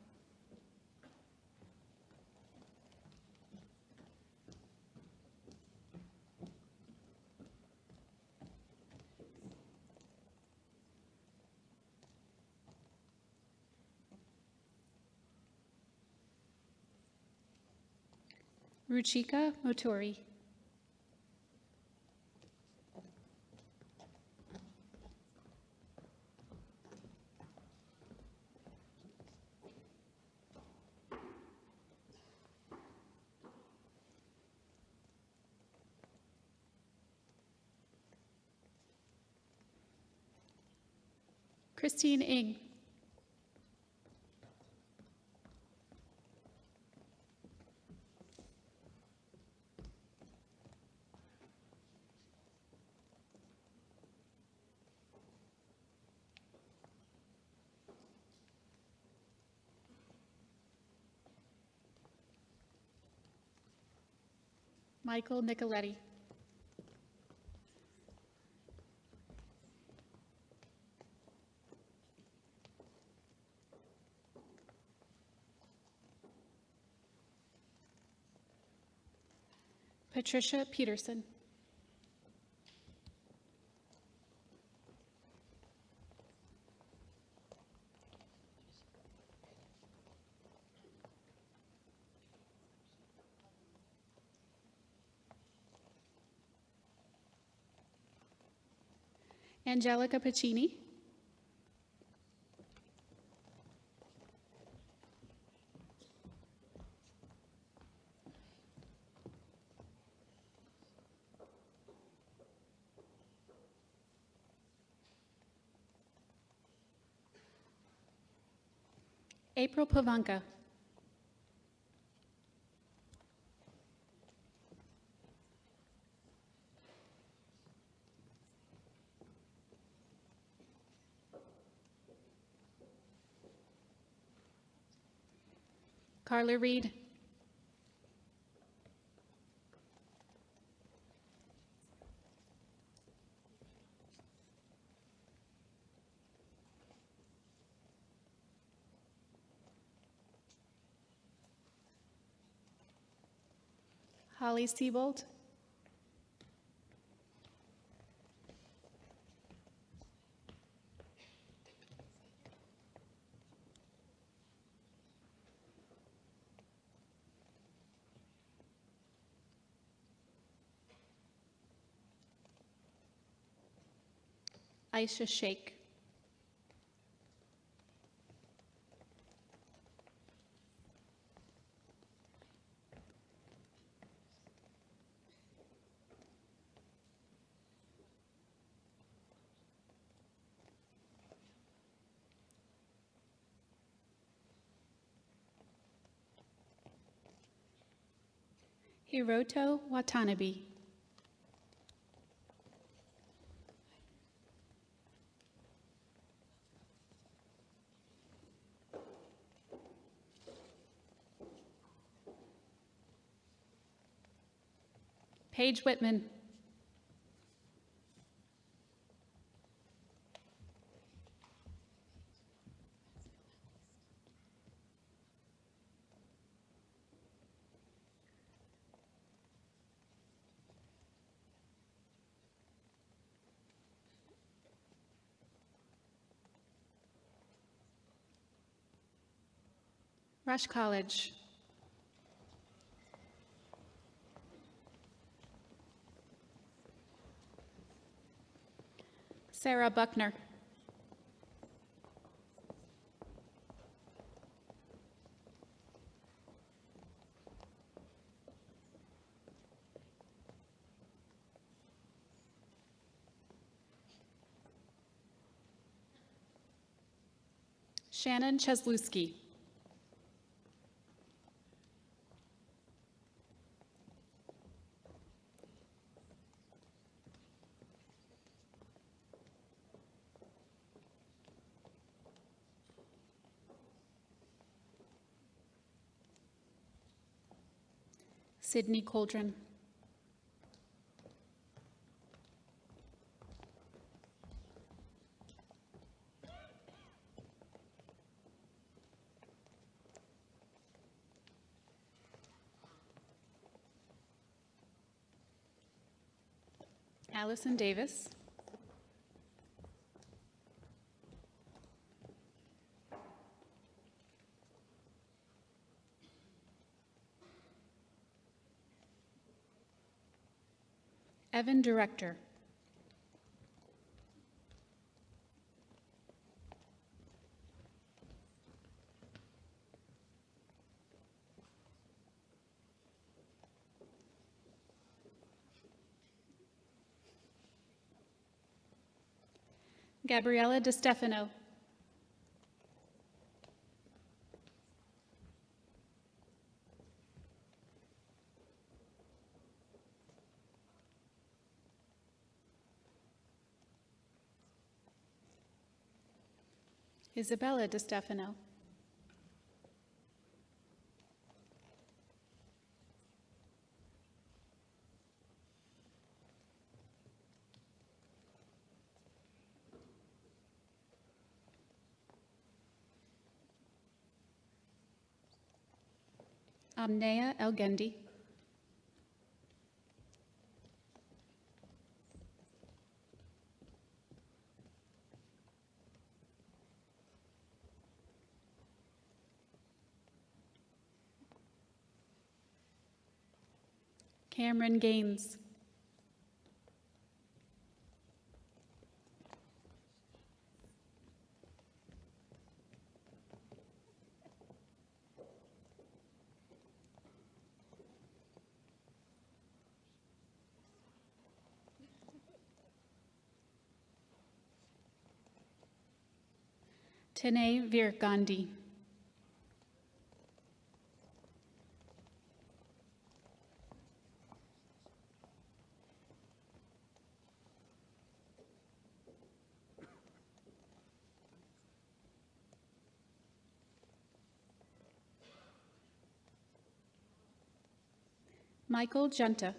Ruchika Motori. Christine Ng. Michael Nicoletti. Patricia Peterson. Angelica Pacini. April Pavanka. Carla Reed. Holly Siebold. Aisha Sheikh. Hiroto Watanabe. Paige Whitman. Rush College. Sarah Buckner. Shannon Cheslewski. Sydney Coldren. Allison Davis. Evan Director. Gabriella DeStefano. Isabella DeStefano. Amnea Elgendi. Cameron Gaines. Tanay Veer Gandhi. Michael Junta.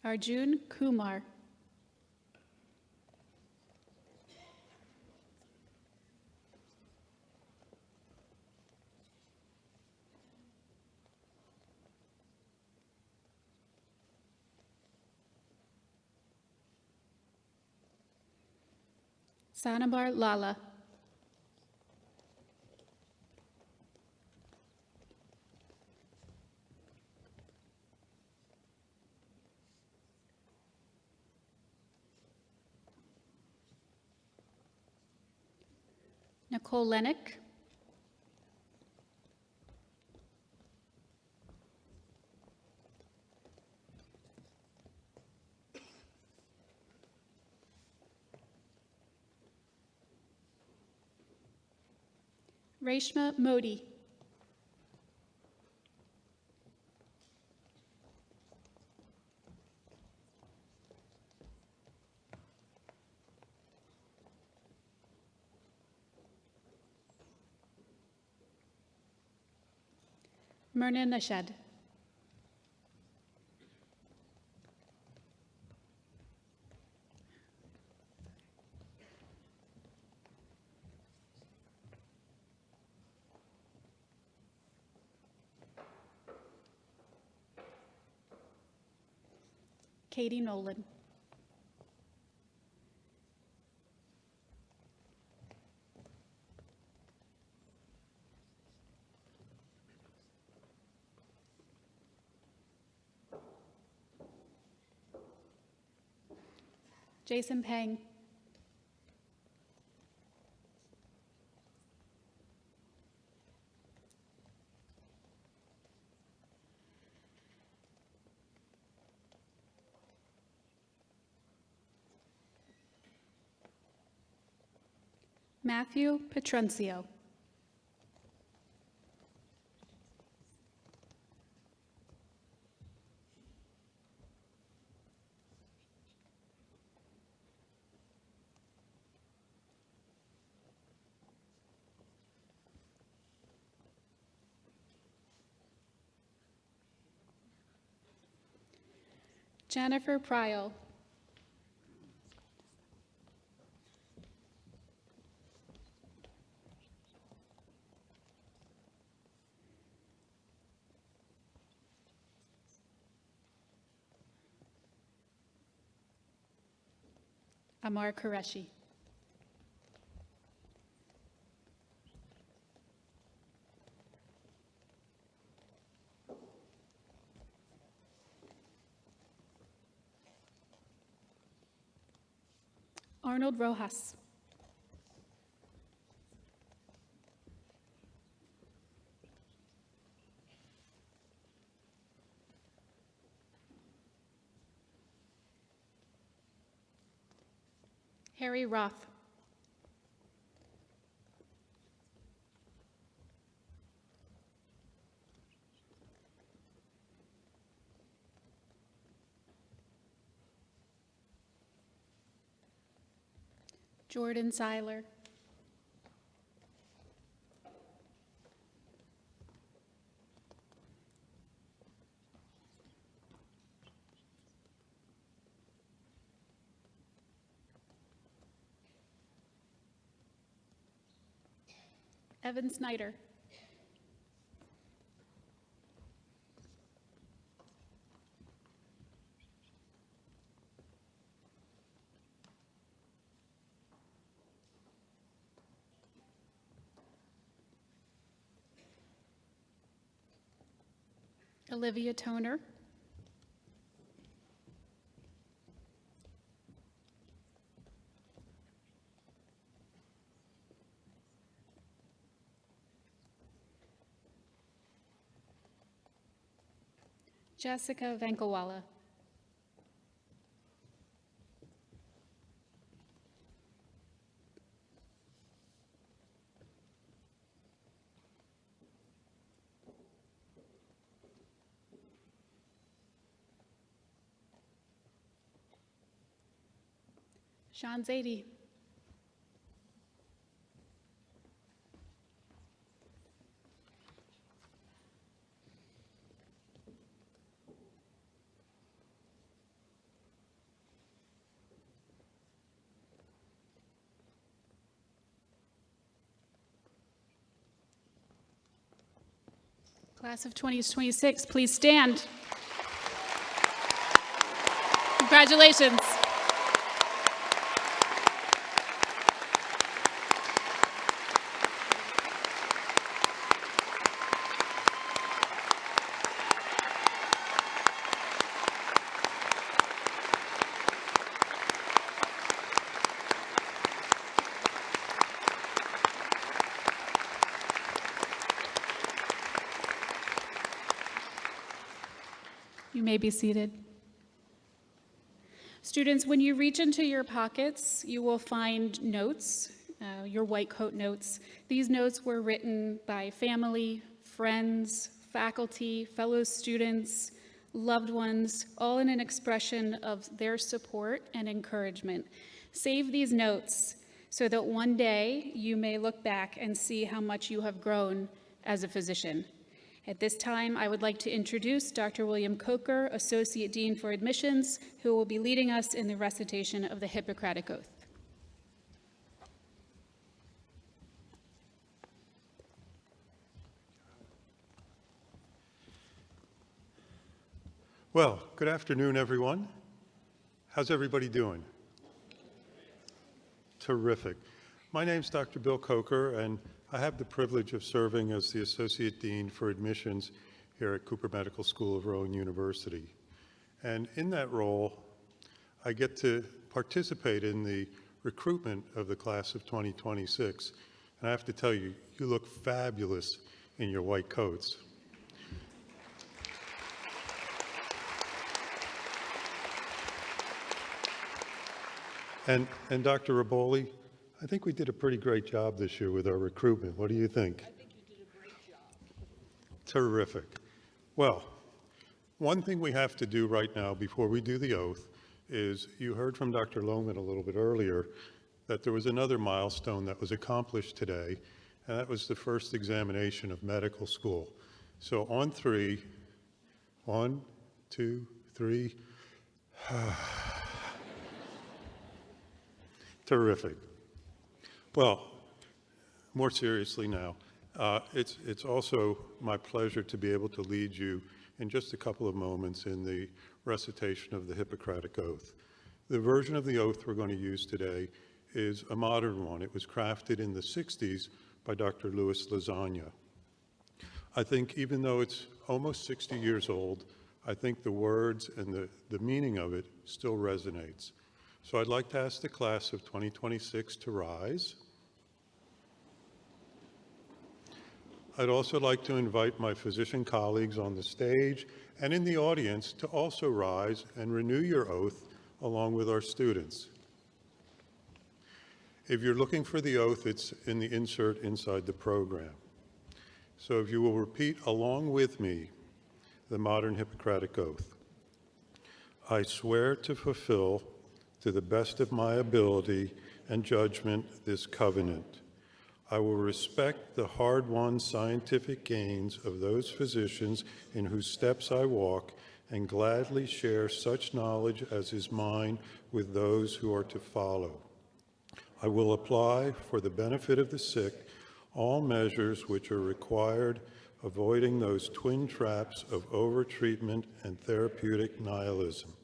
Arjun Kumar. Sanabar Lala. Nicole Lennox. Reshma Modi. Myrna Nashed. Katie Nolan. Jason Peng. Matthew Petruncio. Jennifer Pryl. Amar Qureshi. Arnold Rojas. Harry Roth. Jordan Seiler. Evan Snyder. Olivia Toner. Jessica Vankawala. Sean Zadie. Class of 2026, please stand. Congratulations. You may be seated. Students, when you reach into your pockets, you will find notes, your white coat notes. These notes were written by family, friends, faculty, fellow students, loved ones, all in an expression of their support and encouragement. Save these notes so that one day you may look back and see how much you have grown as a physician. At this time, I would like to introduce Dr. William Coker, Associate Dean for Admissions, who will be leading us in the recitation of the Hippocratic Oath. Well, good afternoon, everyone. How's everybody doing? Terrific. My name's Dr. Bill Coker, and I have the privilege of serving as the Associate Dean for Admissions here at Cooper Medical School of Rowan University. And in that role, I get to participate in the recruitment of the class of 2026. And I have to tell you, you look fabulous in your white coats. And Dr. Raboli, I think we did a pretty great job this year with our recruitment. What do you think? I think you did a great job. Terrific. Well, one thing we have to do right now before we do the oath is, you heard from Dr. Lohman a little bit earlier that there was another milestone that was accomplished today, and that was the first examination of medical school. So on three, 1, 2, 3. Terrific. Well, more seriously now, it's also my pleasure to be able to lead you in just a couple of moments in the recitation of the Hippocratic Oath. The version of the oath we're going to use today is a modern one. It was crafted in the 60s by Dr. Louis Lasagna. I think even though it's almost 60 years old, I think the words and the meaning of it still resonates. So I'd like to ask the class of 2026 to rise. I'd also like to invite my physician colleagues on the stage and in the audience to also rise and renew your oath along with our students. If you're looking for the oath, it's in the insert inside the program. So if you will repeat along with me the modern Hippocratic Oath. I swear to fulfill to the best of my ability and judgment this covenant. I will respect the hard-won scientific gains of those physicians in whose steps I walk, and gladly share such knowledge as is mine with those who are to follow. I will apply, for the benefit of the sick, all measures which are required, avoiding those twin traps of overtreatment and therapeutic nihilism.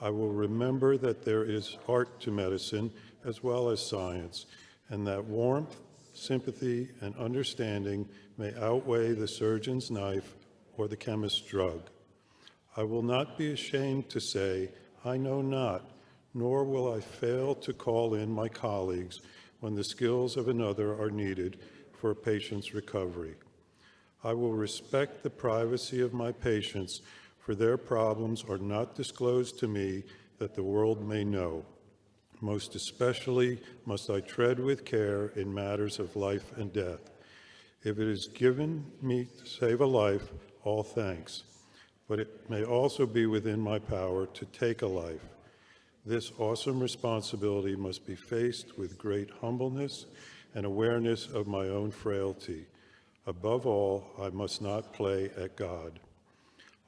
I will remember that there is art to medicine as well as science, and that warmth, sympathy, and understanding may outweigh the surgeon's knife or the chemist's drug. I will not be ashamed to say, I know not, nor will I fail to call in my colleagues when the skills of another are needed for a patient's recovery. I will respect the privacy of my patients, for their problems are not disclosed to me that the world may know. Most especially must I tread with care in matters of life and death. If it is given me to save a life, all thanks. But it may also be within my power to take a life. This awesome responsibility must be faced with great humbleness and awareness of my own frailty. Above all, I must not play at God.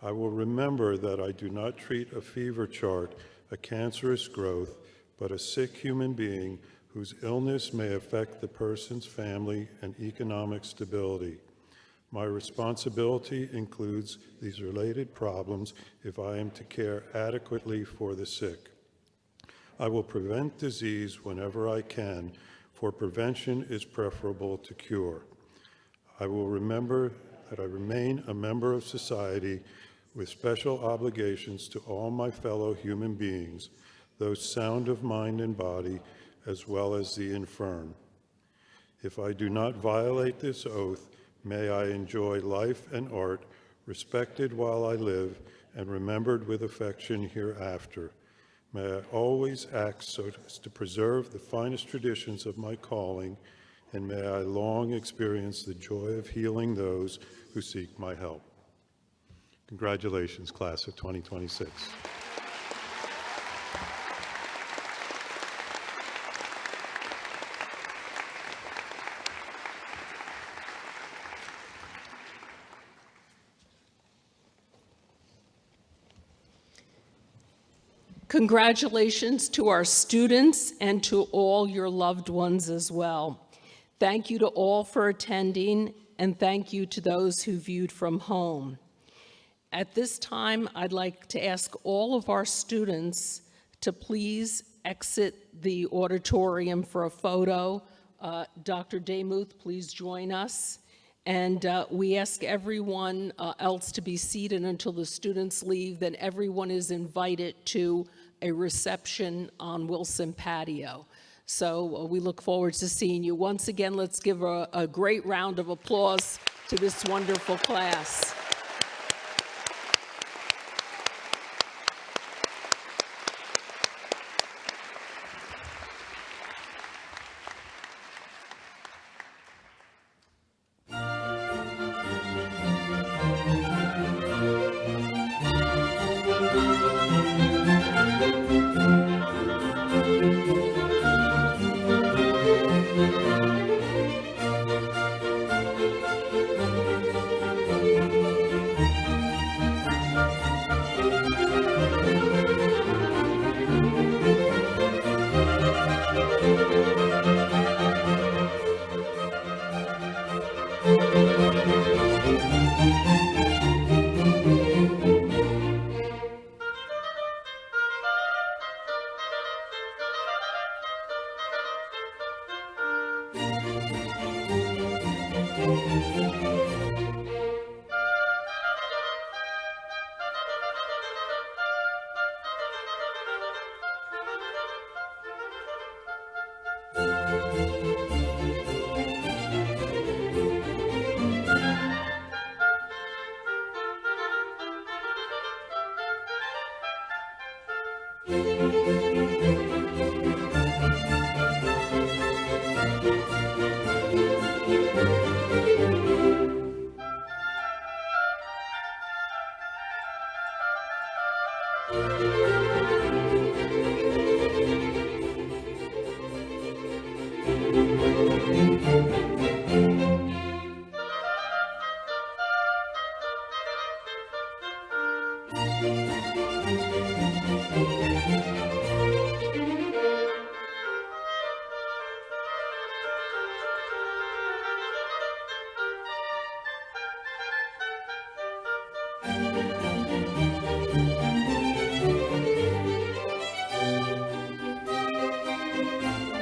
I will remember that I do not treat a fever chart, a cancerous growth, but a sick human being whose illness may affect the person's family and economic stability. My responsibility includes these related problems if I am to care adequately for the sick. I will prevent disease whenever I can, for prevention is preferable to cure. I will remember that I remain a member of society with special obligations to all my fellow human beings, those sound of mind and body, as well as the infirm. If I do not violate this oath, may I enjoy life and art, respected while I live, and remembered with affection hereafter. May I always act so as to preserve the finest traditions of my calling, and may I long experience the joy of healing those who seek my help. Congratulations, class of 2026. Congratulations to our students and to all your loved ones as well. Thank you to all for attending, and thank you to those who viewed from home. At this time, I'd like to ask all of our students to please exit the auditorium for a photo. Dr. Demuth, please join us. And we ask everyone else to be seated until the students leave. Then everyone is invited to a reception on Wilson Patio. So we look forward to seeing you. Once again, let's give a great round of applause to this wonderful class.